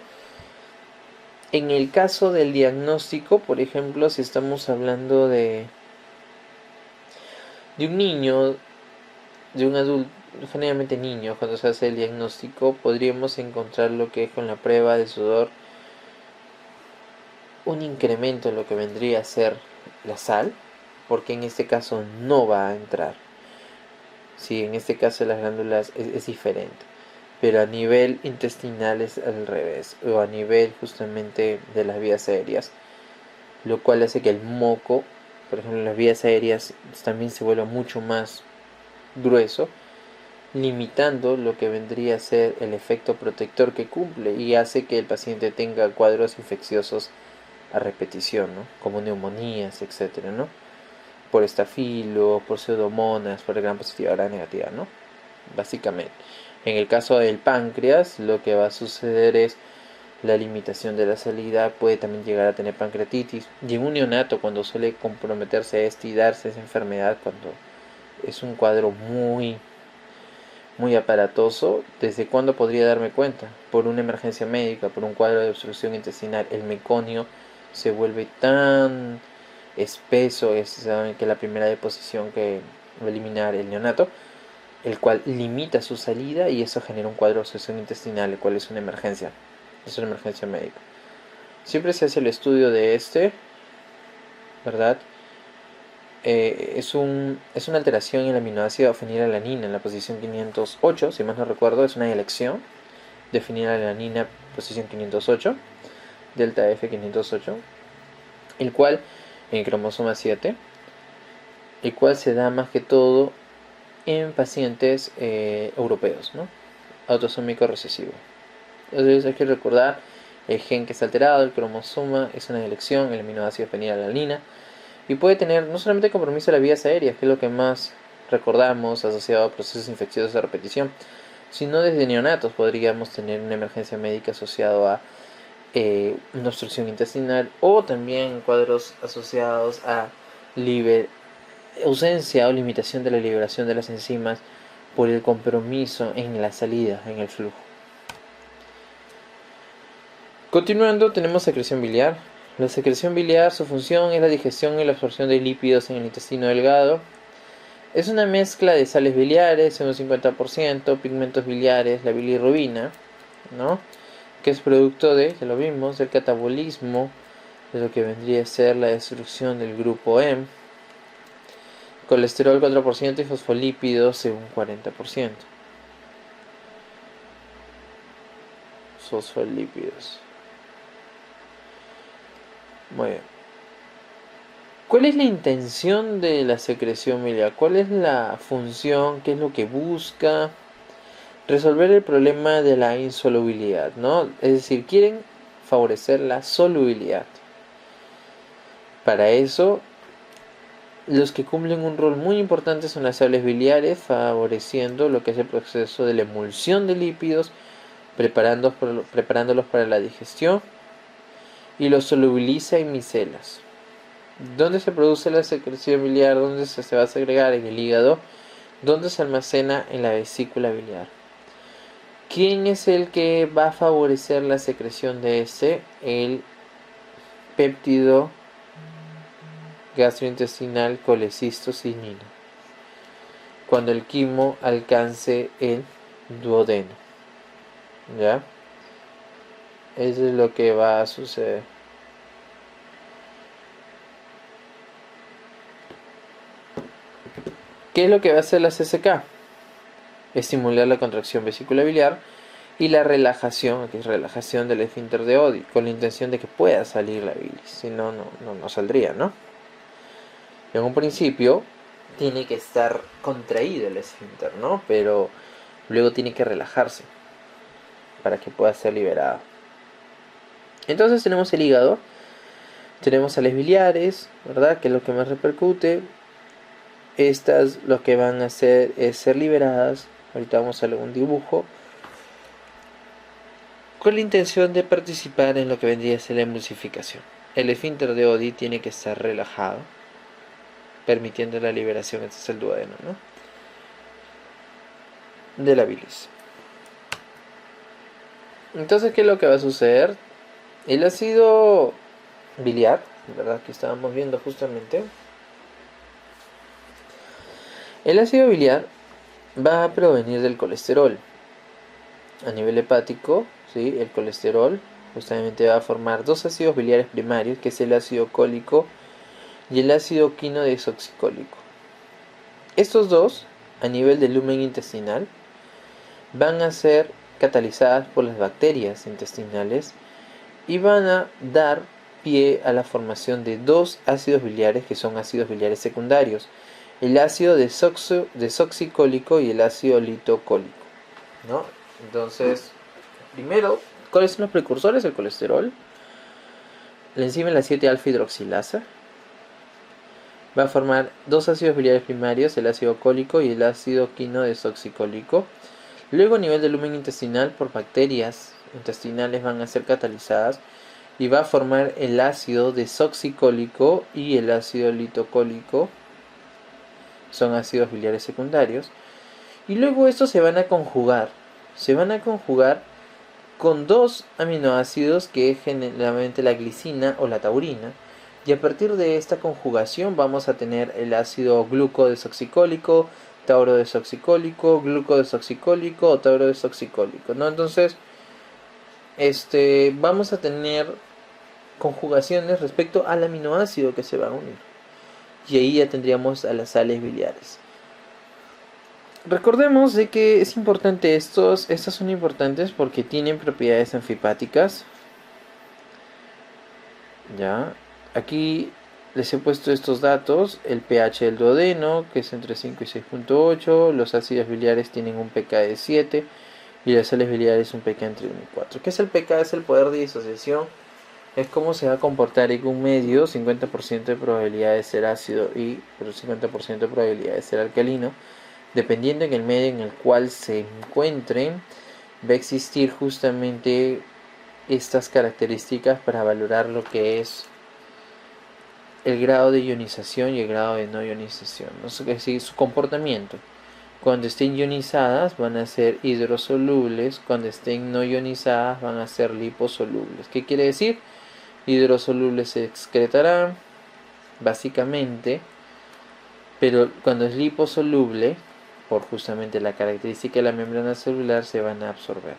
En el caso del diagnóstico, por ejemplo, si estamos hablando de un niño, de un adulto, generalmente niño, cuando se hace el diagnóstico, podríamos encontrar lo que es con la prueba de sudor un incremento en lo que vendría a ser la sal, porque en este caso no va a entrar. Sí, en este caso las glándulas es diferente, pero a nivel intestinal es al revés, o a nivel justamente de las vías aéreas, lo cual hace que el moco, por ejemplo, en las vías aéreas también se vuelva mucho más grueso, limitando lo que vendría a ser el efecto protector que cumple y hace que el paciente tenga cuadros infecciosos a repetición, ¿no? Como neumonías, etcétera, ¿no? Por estafilo, por pseudomonas, por gran positiva, gran negativa, ¿no? Básicamente. En el caso del páncreas, lo que va a suceder es la limitación de la salida, puede también llegar a tener pancreatitis. Y en un neonato, cuando suele comprometerse a este y darse esa enfermedad, cuando es un cuadro muy aparatoso, ¿desde cuándo podría darme cuenta? Por una emergencia médica, por un cuadro de obstrucción intestinal, el meconio se vuelve tan espeso, saben que la primera deposición que va a eliminar el neonato, el cual limita su salida y eso genera un cuadro de obstrucción intestinal, el cual es una emergencia. es una emergencia médica. Siempre se hace el estudio de ¿verdad? Es una alteración en el aminoácido fenilalanina en la posición 508, si más no recuerdo, es una elección de fenilalanina posición 508, delta F 508, el cual, en el cromosoma 7, el cual se da más que todo en pacientes europeos, ¿no? Autosómico recesivo. Entonces hay que recordar el gen que está alterado, el cromosoma es una elección, el aminoácido fenilalanina, y puede tener no solamente compromiso de las vías aéreas, que es lo que más recordamos asociado a procesos infecciosos de repetición, sino desde neonatos podríamos tener una emergencia médica asociada a una obstrucción intestinal, o también cuadros asociados a ausencia o limitación de la liberación de las enzimas por el compromiso en la salida, en el flujo. Continuando, tenemos secreción biliar. La secreción biliar, su función es la digestión y la absorción de lípidos en el intestino delgado. Es una mezcla de sales biliares en un 50%, pigmentos biliares, la bilirrubina, ¿no? Que es producto de, ya lo vimos, del catabolismo de lo que vendría a ser la destrucción del grupo M, colesterol 4% y fosfolípidos en un 40%. Fosfolípidos. Muy bien. ¿Cuál es la intención de la secreción biliar? ¿Cuál es la función? ¿Qué es lo que busca? Resolver el problema de la insolubilidad, ¿no? Es decir, quieren favorecer la solubilidad. Para eso, los que cumplen un rol muy importante son las sales biliares, favoreciendo lo que es el proceso de la emulsión de lípidos, preparándolos para la digestión, y los solubiliza en micelas. ¿Dónde se produce la secreción biliar? ¿Dónde se va a segregar? En el hígado. ¿Dónde se almacena? En la vesícula biliar. ¿Quién es el que va a favorecer la secreción de ese? El péptido gastrointestinal colecistocinina, cuando el quimo alcance el duodeno. ¿Ya? Eso es lo que va a suceder. ¿Qué es lo que va a hacer la CCK? Estimular la contracción vesicular biliar y la relajación, que es relajación del esfínter de Oddi, con la intención de que pueda salir la bilis. Si no, no saldría, ¿no? En un principio tiene que estar contraído el esfínter, ¿no? Pero luego tiene que relajarse para que pueda ser liberado. Entonces tenemos el hígado, tenemos sales biliares, ¿verdad? Que es lo que más repercute. Estas lo que van a hacer es ser liberadas. Ahorita vamos a ver un dibujo con la intención de participar en lo que vendría a ser la emulsificación. El esfínter de Oddi tiene que estar relajado, permitiendo la liberación, este es el duodeno, ¿no? De la bilis. Entonces, ¿qué es lo que va a suceder? El ácido biliar, ¿verdad? Que estábamos viendo justamente. El ácido biliar va a provenir del colesterol. A nivel hepático, ¿sí? El colesterol justamente va a formar dos ácidos biliares primarios, que es el ácido cólico y el ácido quinodesoxicólico. Estos dos, a nivel del lumen intestinal, van a ser catalizadas por las bacterias intestinales y van a dar pie a la formación de dos ácidos biliares que son ácidos biliares secundarios, el ácido desoxicólico y el ácido litocólico, ¿no? Entonces, primero, ¿cuáles son los precursores del colesterol? La enzima la 7-alfa hidroxilasa va a formar dos ácidos biliares primarios, el ácido cólico y el ácido quinodesoxicólico. Luego, a nivel del lumen intestinal, por bacterias intestinales van a ser catalizadas y va a formar el ácido desoxicólico y el ácido litocólico. Son ácidos biliares secundarios. Y luego estos se van a conjugar. Se van a conjugar con dos aminoácidos, que es generalmente la glicina o la taurina. Y a partir de esta conjugación vamos a tener el ácido glucodesoxicólico, taurodesoxicólico, glucodesoxicólico o taurodesoxicólico, ¿no? Entonces, vamos a tener conjugaciones respecto al aminoácido que se va a unir. Y ahí ya tendríamos a las sales biliares. Recordemos de que es importante estas son importantes porque tienen propiedades anfipáticas. Ya, aquí les he puesto estos datos: el pH del duodeno, que es entre 5 y 6.8, los ácidos biliares tienen un pK de 7 y las sales biliares un pK entre 1 y 4. ¿Qué es el pK? Es el poder de disociación, es cómo se va a comportar en un medio: 50% de probabilidad de ser ácido y 50% de probabilidad de ser alcalino. Dependiendo en el medio en el cual se encuentren, va a existir justamente estas características para valorar lo que es el grado de ionización y el grado de no ionización, ¿no? Es decir, su comportamiento. Cuando estén ionizadas van a ser hidrosolubles, cuando estén no ionizadas van a ser liposolubles. ¿Qué quiere decir? Hidrosolubles se excretarán, básicamente, pero cuando es liposoluble, por justamente la característica de la membrana celular, se van a absorber.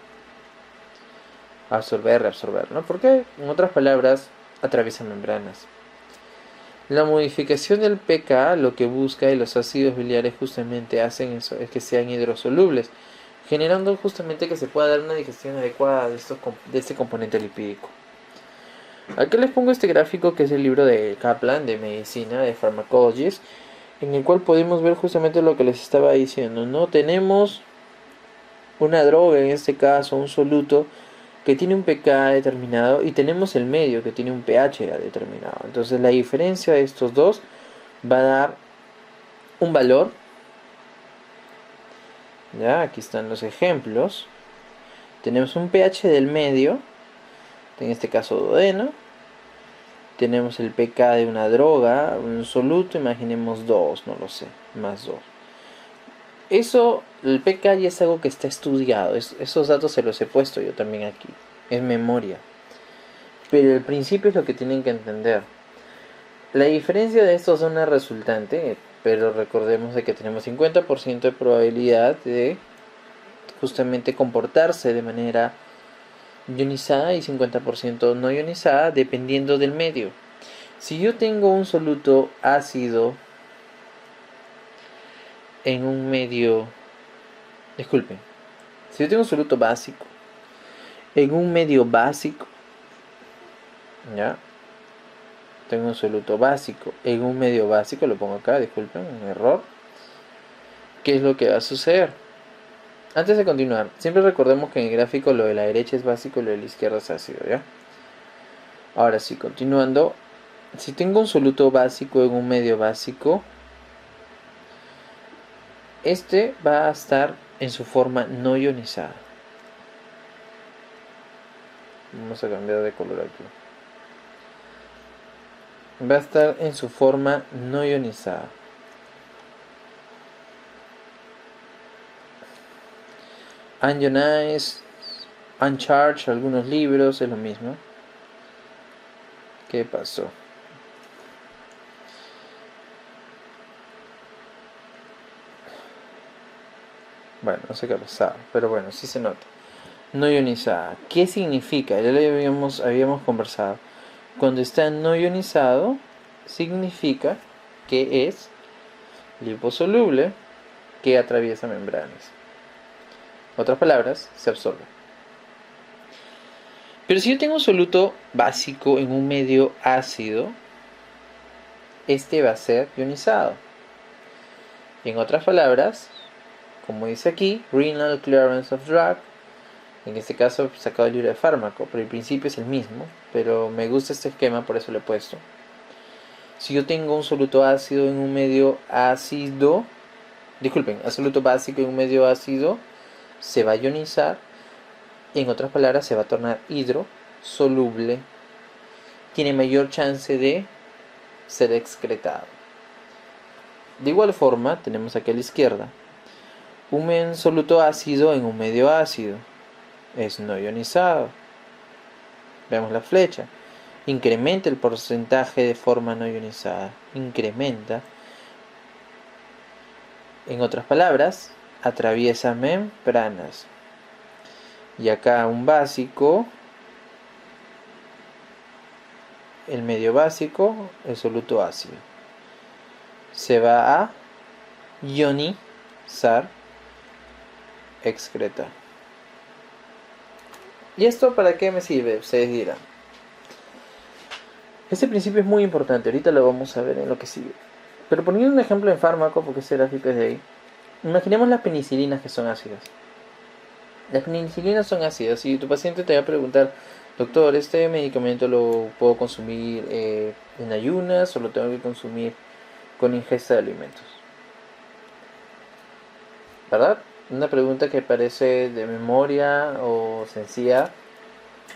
Reabsorber, ¿no? Porque, en otras palabras, atraviesan membranas. La modificación del pK lo que busca, y los ácidos biliares justamente hacen eso, es que sean hidrosolubles, generando justamente que se pueda dar una digestión adecuada de este componente lipídico. Aquí les pongo este gráfico que es el libro de Kaplan de medicina, de Pharmacology, en el cual podemos ver justamente lo que les estaba diciendo, ¿no? Tenemos una droga, en este caso un soluto, que tiene un pK determinado, y tenemos el medio que tiene un pH determinado. Entonces la diferencia de estos dos va a dar un valor. Ya, aquí están los ejemplos. Tenemos un pH del medio, en este caso duodeno. Tenemos el pK de una droga, un soluto, imaginemos 2, no lo sé, más 2. Eso, el pK ya es algo que está estudiado, esos datos se los he puesto yo también aquí, es memoria. Pero el principio es lo que tienen que entender. La diferencia de estos es una resultante, pero recordemos de que tenemos 50% de probabilidad de justamente comportarse de manera ionizada y 50% no ionizada, dependiendo del medio. Si yo tengo un soluto ácido en un medio, disculpen, si yo tengo un soluto básico en un medio básico, ya, tengo un soluto básico en un medio básico, lo pongo acá, disculpen, un error. ¿Qué es lo que va a suceder? Antes de continuar, siempre recordemos que en el gráfico lo de la derecha es básico y lo de la izquierda es ácido, ¿ya? Ahora sí, continuando, si tengo un soluto básico en un medio básico, este va a estar en su forma no ionizada. Vamos a cambiar de color aquí. Va a estar en su forma no ionizada. Unionized, uncharged, algunos libros es lo mismo. ¿Qué pasó? Bueno, no sé qué ha pasado, pero bueno, sí se nota. No ionizada. ¿Qué significa? Ya lo habíamos conversado. Cuando está no ionizado, significa que es liposoluble, que atraviesa membranas. Otras palabras, se absorbe. Pero si yo tengo un soluto básico en un medio ácido, este va a ser ionizado. En otras palabras, como dice aquí, renal clearance of drug, en este caso sacado del libro de fármaco, pero el principio es el mismo, pero me gusta este esquema, por eso lo he puesto. Si yo tengo un soluto ácido en un medio ácido, disculpen, un soluto básico en un medio ácido, se va a ionizar, en otras palabras se va a tornar hidrosoluble, tiene mayor chance de ser excretado. De igual forma, tenemos aquí a la izquierda un soluto ácido en un medio ácido, es no ionizado. Veamos la flecha. Incrementa el porcentaje de forma no ionizada. Incrementa. En otras palabras, atraviesa membranas. Y acá un básico el medio básico, el soluto ácido. Se va a ionizar, excretar. ¿Y esto para qué me sirve? Ustedes dirán. Este principio es muy importante, ahorita lo vamos a ver en lo que sigue. Pero poniendo un ejemplo en fármaco, porque este gráfico es de ahí. Imaginemos las penicilinas que son ácidas. Las penicilinas son ácidas y tu paciente te va a preguntar: doctor, ¿este medicamento lo puedo consumir en ayunas o lo tengo que consumir con ingesta de alimentos? ¿Verdad? Una pregunta que parece de memoria o sencilla,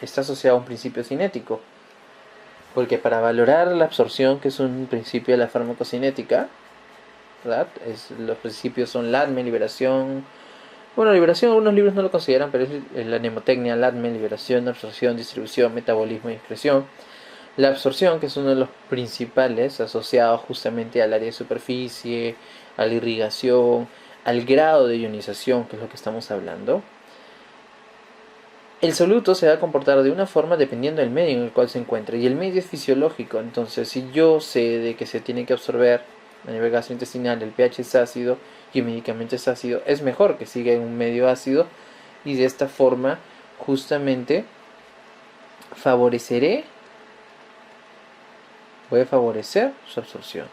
está asociada a un principio cinético. Porque para valorar la absorción, que es un principio de la farmacocinética, ¿verdad? Los principios son LADME, liberación. Bueno, liberación algunos libros no lo consideran, pero es la mnemotecnia: LADME, liberación, absorción, distribución, metabolismo y excreción. La absorción, que es uno de los principales, asociado justamente al área de superficie, a la irrigación, al grado de ionización, que es lo que estamos hablando. El soluto se va a comportar de una forma dependiendo del medio en el cual se encuentre, y el medio es fisiológico. Entonces, si yo sé de que se tiene que absorber a nivel gastrointestinal, el pH es ácido y el medicamento es ácido, es mejor que siga en un medio ácido, y de esta forma justamente voy a favorecer su absorción,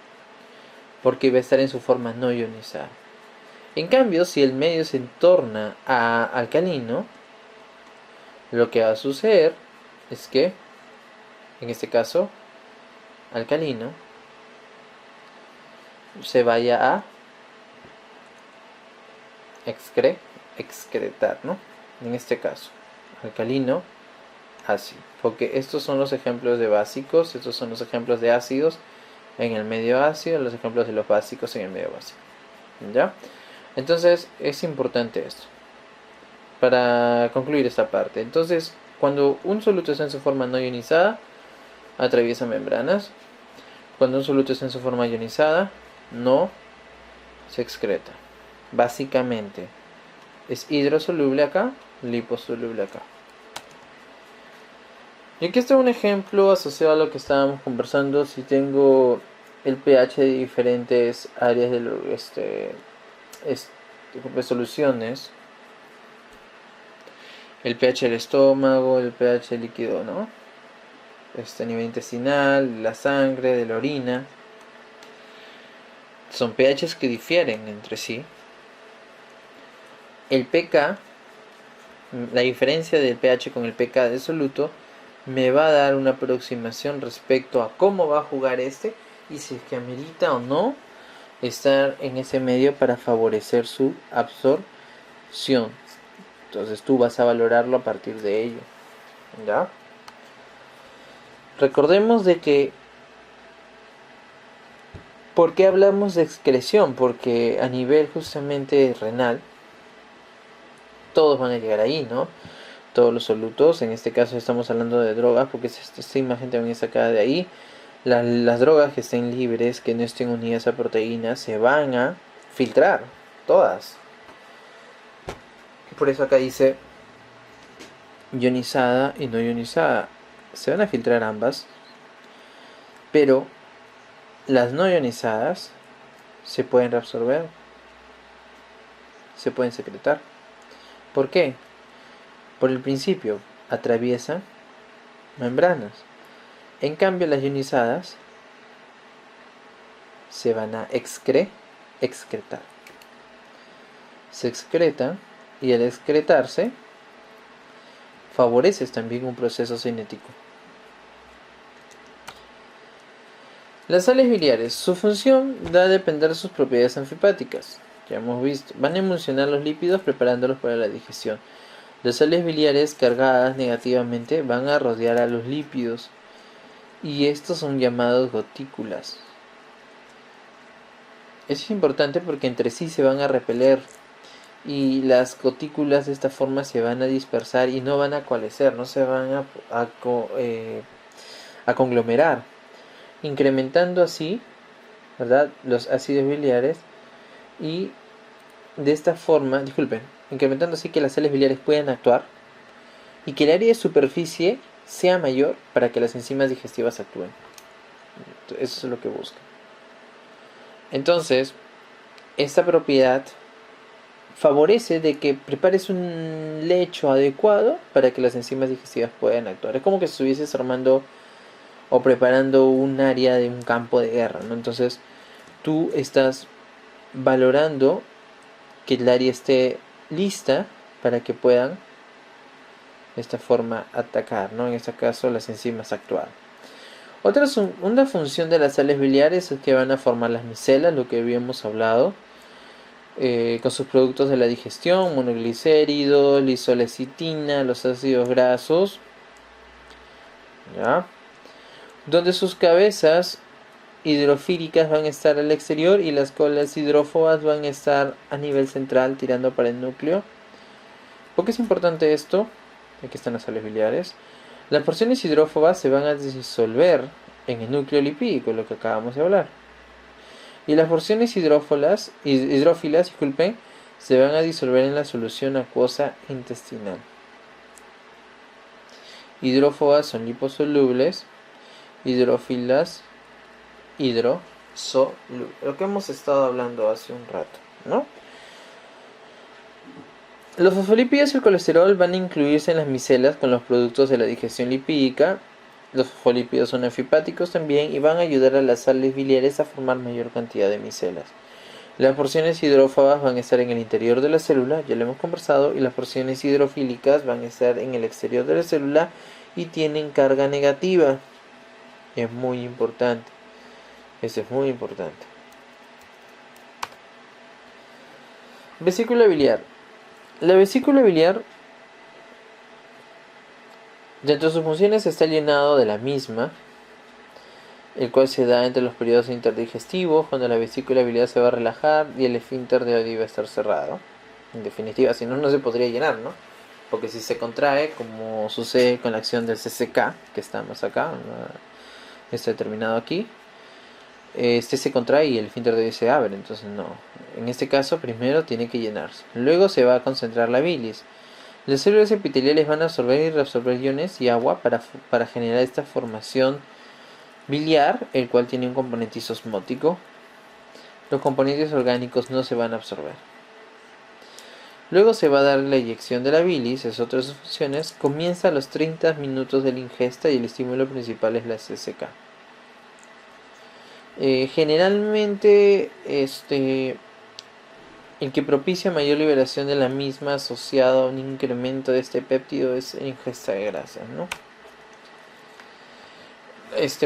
porque va a estar en su forma no ionizada. En cambio, si el medio se torna a alcalino, lo que va a suceder es que, en este caso, alcalino, se vaya a excretar, ¿no? En este caso, alcalino, ácido. Porque estos son los ejemplos de básicos, estos son los ejemplos de ácidos en el medio ácido, los ejemplos de los básicos en el medio básico. ¿Ya? Entonces, es importante esto. Para concluir esta parte, entonces, cuando un soluto está en su forma no ionizada, atraviesa membranas. Cuando un soluto está en su forma ionizada, no se excreta. Básicamente, es hidrosoluble acá, liposoluble acá. Y aquí está un ejemplo asociado a lo que estábamos conversando. Si tengo el pH de diferentes áreas de soluciones, el pH del estómago, el pH líquido, ¿no? A nivel intestinal, la sangre, de la orina. Son pHs que difieren entre sí. El pK, la diferencia del pH con el pK del soluto, me va a dar una aproximación respecto a cómo va a jugar y si es que amerita o no estar en ese medio para favorecer su absorción. Entonces tú vas a valorarlo a partir de ello. ¿Ya? Recordemos de que, ¿por qué hablamos de excreción? Porque a nivel justamente renal, todos van a llegar ahí, ¿no? Todos los solutos, en este caso estamos hablando de drogas, porque esta imagen también es sacada de ahí. Las drogas que estén libres, que no estén unidas a proteínas, se van a filtrar, todas. Por eso acá dice ionizada y no ionizada. Se van a filtrar ambas, pero las no ionizadas se pueden reabsorber, se pueden secretar. ¿Por qué? Por el principio, atraviesan membranas. En cambio, las ionizadas se van a excretar. Se excretan, y al excretarse favoreces también un proceso cinético. Las sales biliares, su función va a depender de sus propiedades anfipáticas. Ya hemos visto, van a emulsionar los lípidos preparándolos para la digestión. Las sales biliares cargadas negativamente van a rodear a los lípidos, y estos son llamados gotículas. Eso es importante porque entre sí se van a repeler, y las gotículas de esta forma se van a dispersar y no van a coalescer, no se van a conglomerar, incrementando así, ¿verdad?, los ácidos biliares, y de esta forma, incrementando así que las sales biliares puedan actuar y que el área de superficie sea mayor para que las enzimas digestivas actúen. Eso es lo que busca. Entonces, esta propiedad favorece de que prepares un lecho adecuado para que las enzimas digestivas puedan actuar. Es como que estuvieses armando o preparando un área de un campo de guerra, ¿no? Entonces, tú estás valorando que el área esté lista para que puedan de esta forma atacar, ¿no? En este caso las enzimas actuar. Una función de las sales biliares es que van a formar las micelas, lo que habíamos hablado, con sus productos de la digestión, monoglicéridos, lisolecitina, los ácidos grasos, ¿ya? Donde sus cabezas hidrofílicas van a estar al exterior y las colas hidrófobas van a estar a nivel central tirando para el núcleo. ¿Por qué es importante esto? Aquí están las sales biliares. Las porciones hidrófobas se van a disolver en el núcleo lipídico, lo que acabamos de hablar. Y las porciones hidrófilas, se van a disolver en la solución acuosa intestinal. Hidrófobas son liposolubles, hidrófilas hidrosolubles. Lo que hemos estado hablando hace un rato, ¿no? Los fosfolípidos y el colesterol van a incluirse en las micelas con los productos de la digestión lipídica. Los fosfolípidos son anfipáticos también y van a ayudar a las sales biliares a formar mayor cantidad de micelas. Las porciones hidrófobas van a estar en el interior de la célula, ya lo hemos conversado, y las porciones hidrofílicas van a estar en el exterior de la célula y tienen carga negativa. Es muy importante. Eso es muy importante. Vesícula biliar. La vesícula biliar, dentro de sus funciones, está llenado de la misma, el cual se da entre los periodos interdigestivos, cuando la vesícula biliar se va a relajar y el esfínter de Oddi va a estar cerrado. En definitiva, si no, no se podría llenar, ¿no? Porque si se contrae, como sucede con la acción del CCK, que estamos acá, está determinado aquí, este se contrae y el esfínter de Oddi se abre, entonces no. En este caso, primero tiene que llenarse. Luego se va a concentrar la bilis. Las células epiteliales van a absorber y reabsorber iones y agua para generar esta formación biliar, el cual tiene un componente isosmótico. Los componentes orgánicos no se van a absorber. Luego se va a dar la eyección de la bilis, es otra de sus funciones. Comienza a los 30 minutos de la ingesta y el estímulo principal es la CCK. Generalmente, el que propicia mayor liberación de la misma asociado a un incremento de este péptido es la ingesta de grasas, ¿no?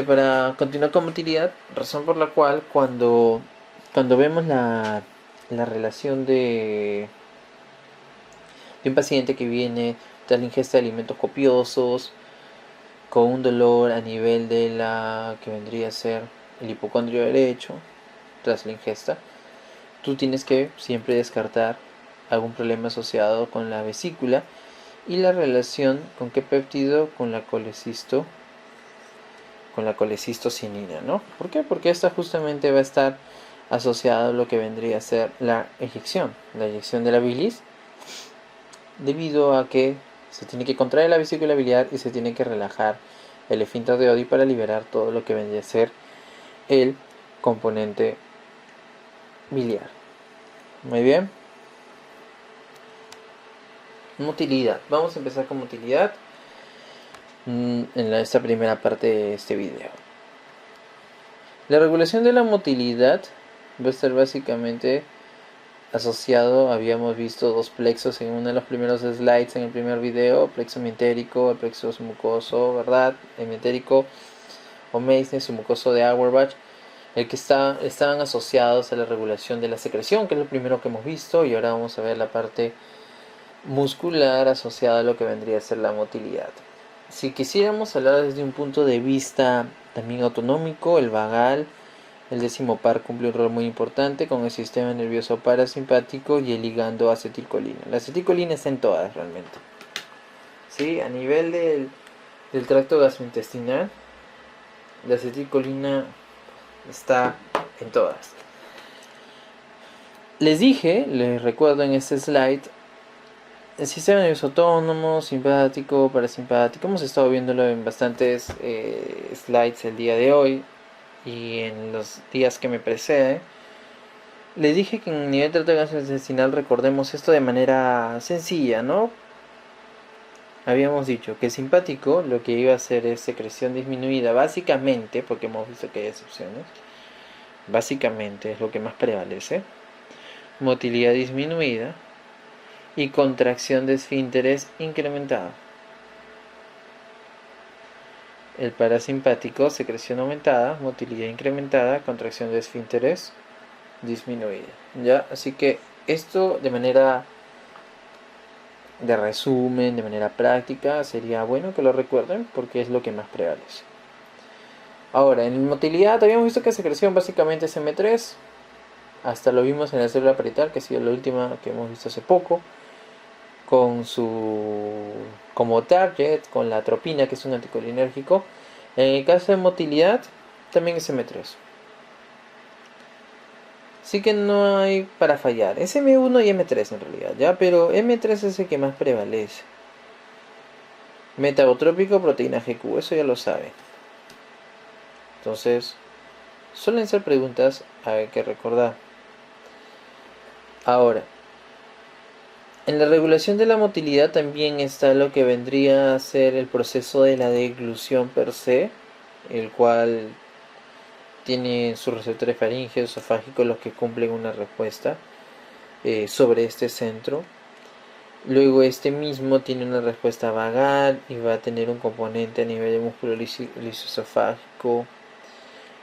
Para continuar con motilidad, razón por la cual cuando vemos la relación de un paciente que viene tras la ingesta de alimentos copiosos, con un dolor a nivel de la que vendría a ser el hipocondrio derecho, tras la ingesta, tú tienes que siempre descartar algún problema asociado con la vesícula y la relación con qué péptido, con la colecistocinina, ¿no? ¿Por qué? Porque esta justamente va a estar asociada a lo que vendría a ser la eyección de la bilis, debido a que se tiene que contraer la vesícula biliar y se tiene que relajar el esfínter de Oddi para liberar todo lo que vendría a ser el componente biliar. Muy bien. Motilidad. Vamos a empezar con motilidad en esta primera parte de este video. La regulación de la motilidad va a estar básicamente asociado, habíamos visto dos plexos en uno de los primeros slides en el primer video, plexo mientérico, el plexo submucoso, ¿verdad? El mientérico o Meissner, submucoso de Auerbach, el que estaban asociados a la regulación de la secreción, que es lo primero que hemos visto, y ahora vamos a ver la parte muscular asociada a lo que vendría a ser la motilidad. Si quisiéramos hablar desde un punto de vista también autonómico, el vagal, el décimo par cumple un rol muy importante con el sistema nervioso parasimpático y el ligando acetilcolina. La acetilcolina está en todas realmente. ¿Sí? A nivel del tracto gastrointestinal, la acetilcolina está en todas. Les recuerdo en este slide, El sistema nervioso autónomo, simpático, parasimpático, hemos estado viéndolo en bastantes slides el día de hoy y en los días que me preceden. Les dije que en nivel de trato gastrointestinal recordemos esto de manera sencilla, ¿no? Habíamos dicho que el simpático lo que iba a hacer es secreción disminuida, básicamente, porque hemos visto que hay excepciones, básicamente es lo que más prevalece, motilidad disminuida y contracción de esfínteres incrementada. El parasimpático, secreción aumentada, motilidad incrementada, contracción de esfínteres disminuida. ¿Ya? Así que esto de manera de resumen, de manera práctica, sería bueno que lo recuerden porque es lo que más prevalece. Ahora, en motilidad habíamos visto que secreción básicamente es M3, hasta lo vimos en la célula parietal, que ha sido la última que hemos visto hace poco, con su como target, con la atropina, que es un anticolinérgico. En el caso de motilidad, también es M3. Así que no hay para fallar. Es M1 y M3 en realidad, ¿ya? Pero M3 es el que más prevalece. Metabotrópico, proteína GQ, eso ya lo saben. Entonces, suelen ser preguntas hay que recordar. Ahora, en la regulación de la motilidad también está lo que vendría a ser el proceso de la deglución per se, el cual tiene sus receptores faríngeos, esofágicos, los que cumplen una respuesta sobre este centro. Luego este mismo tiene una respuesta vagal y va a tener un componente a nivel de músculo lisoesofágico,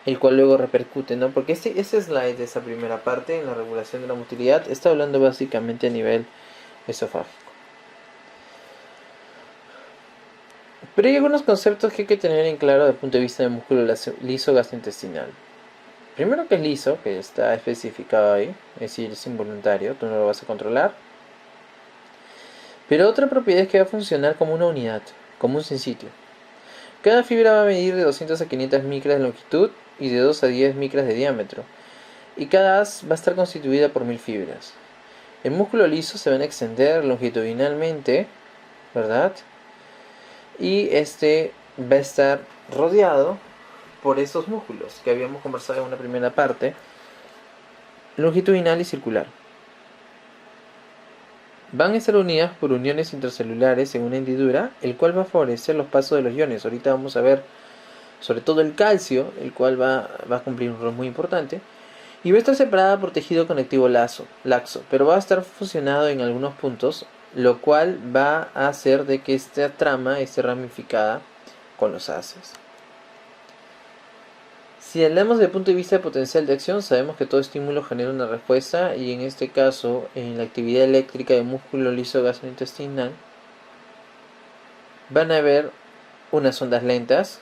el cual luego repercute, ¿no? Porque este slide de esa primera parte, en la regulación de la motilidad, está hablando básicamente a nivel esofágico. Pero hay algunos conceptos que hay que tener en claro desde el punto de vista del músculo liso gastrointestinal. Primero, que es liso, que está especificado ahí, es decir, es involuntario, tú no lo vas a controlar. Pero otra propiedad es que va a funcionar como una unidad, como un sitio. Cada fibra va a medir de 200 a 500 micras de longitud y de 2 a 10 micras de diámetro, y cada haz va a estar constituida por 1000 fibras. El músculo liso se va a extender longitudinalmente, ¿verdad? Y este va a estar rodeado por estos músculos que habíamos conversado en una primera parte, longitudinal y circular. Van a estar unidas por uniones intracelulares en una hendidura, el cual va a favorecer los pasos de los iones. Ahorita vamos a ver sobre todo el calcio, el cual va a cumplir un rol muy importante. Y va a estar separada por tejido conectivo laxo, pero va a estar fusionado en algunos puntos, lo cual va a hacer de que esta trama esté ramificada con los haces. Si hablamos desde el punto de vista de potencial de acción, sabemos que todo estímulo genera una respuesta, y en este caso, en la actividad eléctrica del músculo liso gastrointestinal, van a haber unas ondas lentas,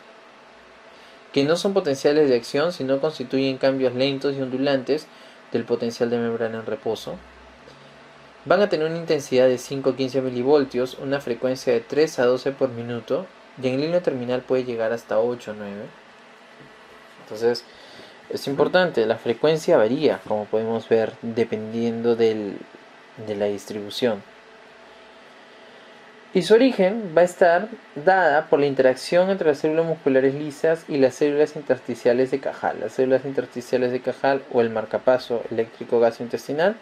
que no son potenciales de acción, sino constituyen cambios lentos y ondulantes del potencial de membrana en reposo. Van a tener una intensidad de 5 a 15 milivoltios, una frecuencia de 3 a 12 por minuto, y en línea terminal puede llegar hasta 8 o 9. Entonces, es importante, la frecuencia varía, como podemos ver, dependiendo de la distribución. Y su origen va a estar dada por la interacción entre las células musculares lisas y las células intersticiales de Cajal. Las células intersticiales de Cajal, o el marcapaso eléctrico gastrointestinal,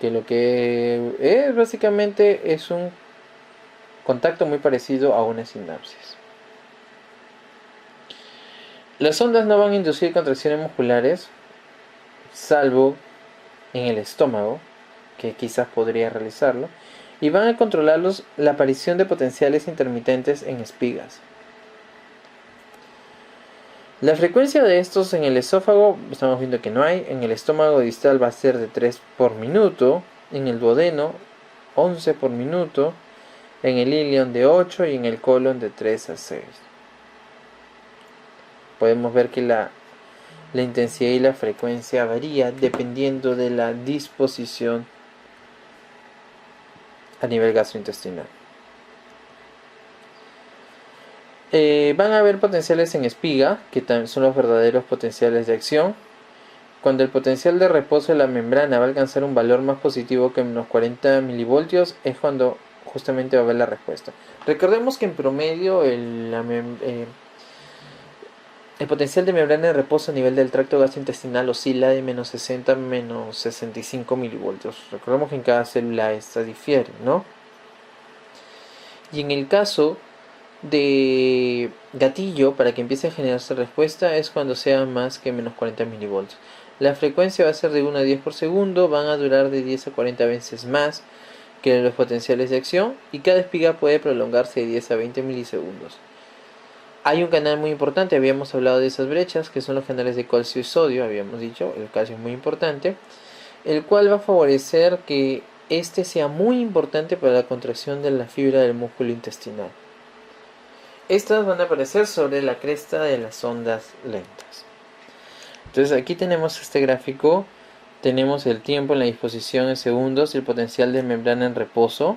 que lo que es básicamente es un contacto muy parecido a una sinapsis. Las ondas no van a inducir contracciones musculares, salvo en el estómago, que quizás podría realizarlo, y van a controlar la aparición de potenciales intermitentes en espigas. La frecuencia de estos en el esófago, estamos viendo que no hay. En el estómago distal va a ser de 3 por minuto, en el duodeno 11 por minuto, en el ilion de 8 y en el colon de 3 a 6. Podemos ver que la intensidad y la frecuencia varía dependiendo de la disposición a nivel gastrointestinal. Van a haber potenciales en espiga, que son los verdaderos potenciales de acción, Cuando el potencial de reposo de la membrana va a alcanzar un valor más positivo que menos 40 milivoltios, es cuando justamente va a haber la respuesta. Recordemos que en promedio el potencial de membrana de reposo a nivel del tracto gastrointestinal oscila de menos 60 a menos 65 milivoltios. Recordemos que en cada célula esta difiere, ¿no? Y en el caso de gatillo, para que empiece a generarse respuesta, es cuando sea más que menos 40 milivoltios. La frecuencia va a ser de 1 a 10 por segundo, van a durar de 10 a 40 veces más que los potenciales de acción, y cada espiga puede prolongarse de 10 a 20 milisegundos. Hay un canal muy importante, habíamos hablado de esas brechas, que son los canales de calcio y sodio, habíamos dicho, el calcio es muy importante, el cual va a favorecer que este sea muy importante para la contracción de la fibra del músculo intestinal. Estas van a aparecer sobre la cresta de las ondas lentas. Entonces aquí tenemos este gráfico, tenemos el tiempo en la disposición en segundos y el potencial de membrana en reposo.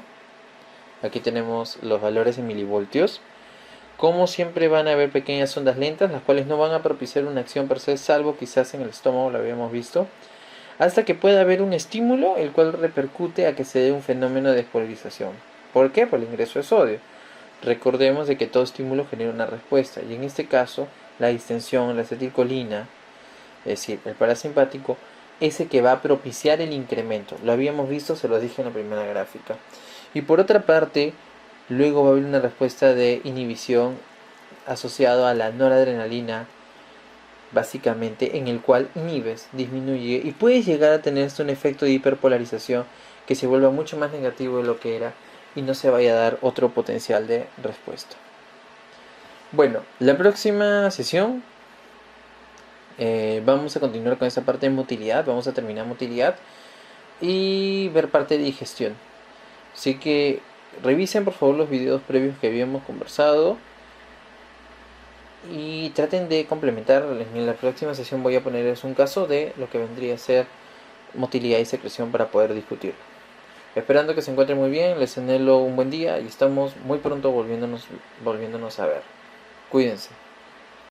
Aquí tenemos los valores en milivoltios. Como siempre van a haber pequeñas ondas lentas, las cuales no van a propiciar una acción per se, salvo quizás en el estómago, lo habíamos visto, hasta que pueda haber un estímulo, el cual repercute a que se dé un fenómeno de despolarización. ¿Por qué? Por el ingreso de sodio. Recordemos de que todo estímulo genera una respuesta, y en este caso la distensión, la acetilcolina, es decir, el parasimpático, es el que va a propiciar el incremento. Lo habíamos visto, se lo dije en la primera gráfica. Y por otra parte, luego va a haber una respuesta de inhibición asociada a la noradrenalina, básicamente, en el cual inhibes, disminuye y puedes llegar a tener un efecto de hiperpolarización que se vuelva mucho más negativo de lo que era y no se vaya a dar otro potencial de respuesta. Bueno, la próxima sesión vamos a continuar con esta parte de motilidad, vamos a terminar motilidad y ver parte de digestión. Así que revisen por favor los videos previos que habíamos conversado y traten de complementar. En la próxima sesión voy a ponerles un caso de lo que vendría a ser motilidad y secreción para poder discutirlo. Esperando que se encuentren muy bien, les anhelo un buen día y estamos muy pronto volviéndonos a ver. Cuídense.